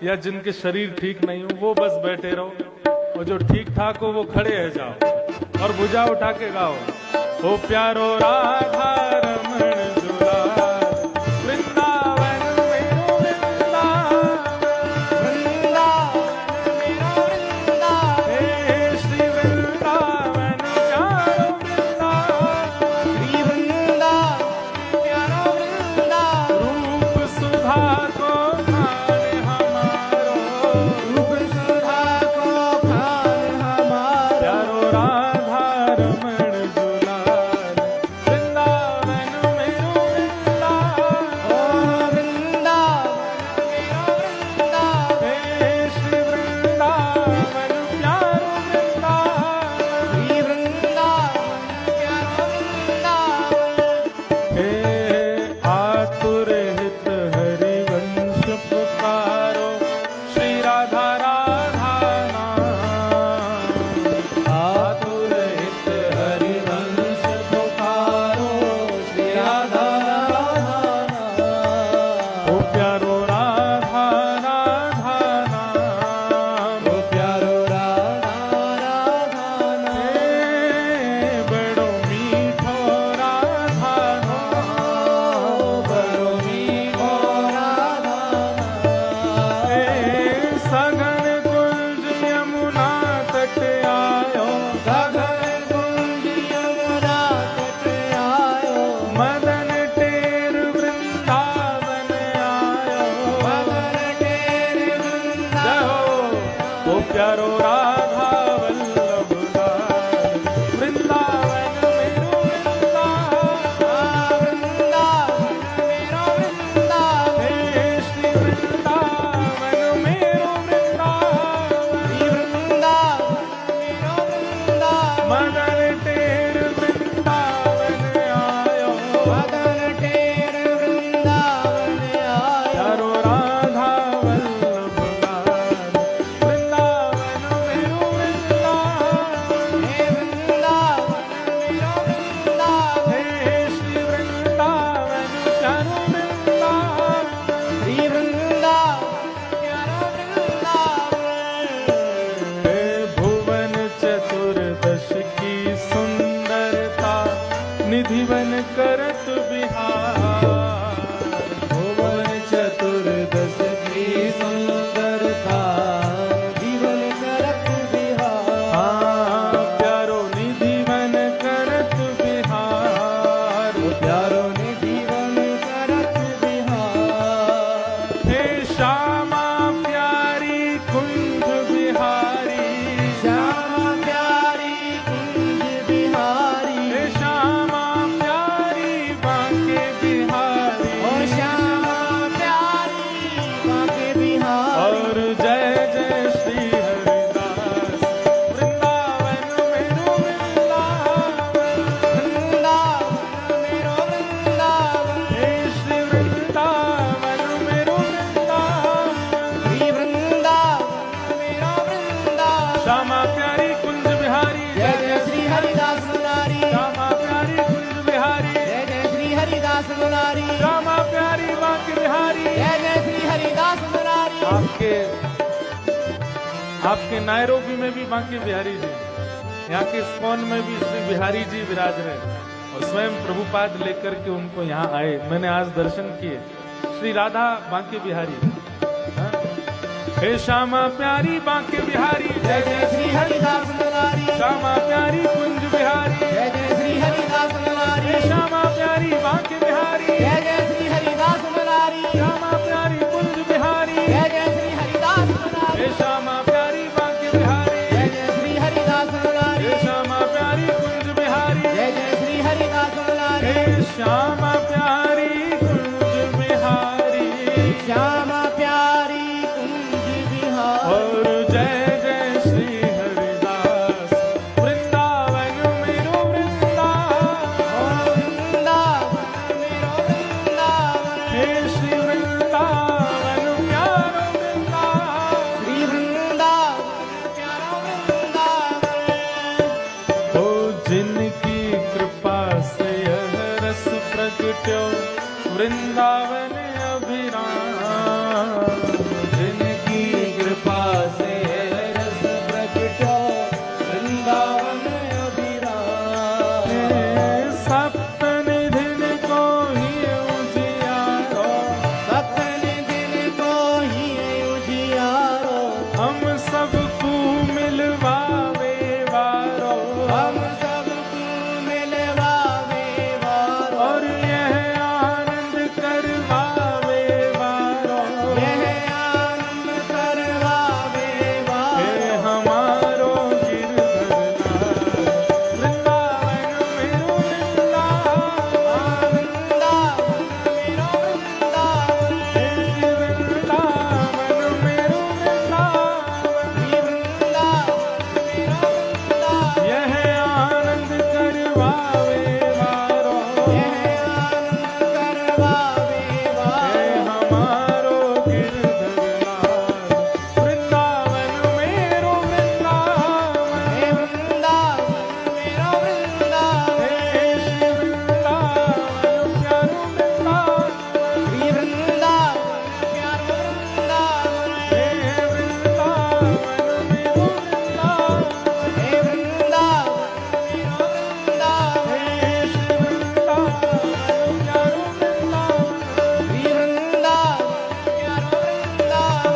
या जिनके शरीर ठीक नहीं हो वो बस बैठे रहो, और जो ठीक ठाक हो वो खड़े है जाओ और भुजा उठा के गाओ। ओ प्यारो राधा रमण झूला वृंदावन मेरो वृंदावन, वृंदावन मेरा वृंदावन, हे श्री वृंदावन प्यारो वृंदावन, श्री वृंदावन प्यारा वृंदावन, रूप सुधा को खाने हमारो, रूप सुधा को खान हमारा, प्यारो राधा रमण झूलाल वृंदावन मेरो वृंदावन, ओ वृंदावन मेरा वृंदावन, हे श्री वृंदावन प्यारो वृंदावन, श्री वृंदावन प्यारा वृंदावन, हे आतुर हित हरिवंश पुकारो श्री राधा राधा नाम, आतुर हित हरिवंश पुकारो श्री राधा राधा ओ प्यारो राधा राधा नाम, ओ प्यारो राधा राधा हे बड़ो मीठो राधा नाम, बरो मीठो राधा हे सघन कुंज यमुना तट आयो, सघन कुंज यमुना तट आयो, मदन टेर वृंदावन आयो, मदन टेर वृंदावन जय हो ओ प्यारो राधा वल्लभ लाल वृंदावन मेरो वृंदावन, वृंदावन मेरा वृंदावन, हे श्री वृंदावन मेरो वृंदावन, श्री वृंदावन मेरा वृंदावन, मदन टेर वृंदावन आयो, मदन टेर वृंदावन आयो, प्यारो राधा वल्लभ लाल वृंदावन मेरो वृंदावन, हे वृंदावन मेरा वृंदावन, हे श्री वृंदावन प्यारो वृंदावन, श्री वृंदावन प्यारा वृंदावन, हे भुवन चतुर्दश की सुंदरता निधिवन करत बिहार, भुवन चतुर्दश की सुंदरता जीवन करत बिहार, हाँ प्यारो निधिवन करत बिहार, प्यारो ने जीवन करत बिहार, हे श्यामा प्यारी कुंज बिहारी, श्यामा प्यारी कुंज बिहारी, हे श्यामा प्यारी बांके बिहारी, और श्यामा प्यारी बांके बिहारी, और जय जय श्री हरिदास वृंदावन मेरो वृंदावन, वृंदावन मेरो वृंदावन, हे श्री वृंदावन मेरो वृंदावन, श्री वृंदावन मेरा वृंदावन, श्यामा प्यारी कुंज बिहारी, जय जय श्री हरिदास मुरारी, श्यामा प्यारी कुंज बिहारी, जय जय श्री हरिदास मुरारी, श्यामा प्यारी बांके बिहारी। जय जय श्री हरिदास मुरारी, आपके नायरोबी में भी बांके बिहारी जी, यहाँ के इस्कॉन में भी श्री बिहारी जी विराज रहे और स्वयं प्रभुपाद लेकर के उनको यहाँ आए। मैंने आज दर्शन किए श्री राधा बांके बिहारी। हाँ? हे श्यामा प्यारी बांके बिहारी, जय जय श्री हरिदास मुरारी, श्यामा प्यारी कुंज बिहारी, जय जय श्री हरिदास मुरारी, हे श्यामा प्यारी बांके बिहारी, जय जय श्री हरिदास मुरारी, श्यामा प्यारी कुंज बिहारी, जय जय श्री हरिदास मुरारी, हे श्यामा प्यारी बांके बिहारी, जय जय श्री हरिदास मुरारी, हे श्यामा प्यारी कुंज बिहारी, जय जय श्री हरिदास मुरारी, हे श्यामा प्यारी कुंज बिहारी, श्यामा प्यारी कुंज बिहारी, और जय जय श्री हरिदास वृंदावन मेरो वृंदावन, ओ वृंदावन मेरो वृंदावन, हे श्री वृंदावन प्यारो वृंदावन, श्री वृंदावन प्यारा वृंदावन, ओ जिनकी कृपा से यह रस प्रगट्यो वृंदावन अभिराम,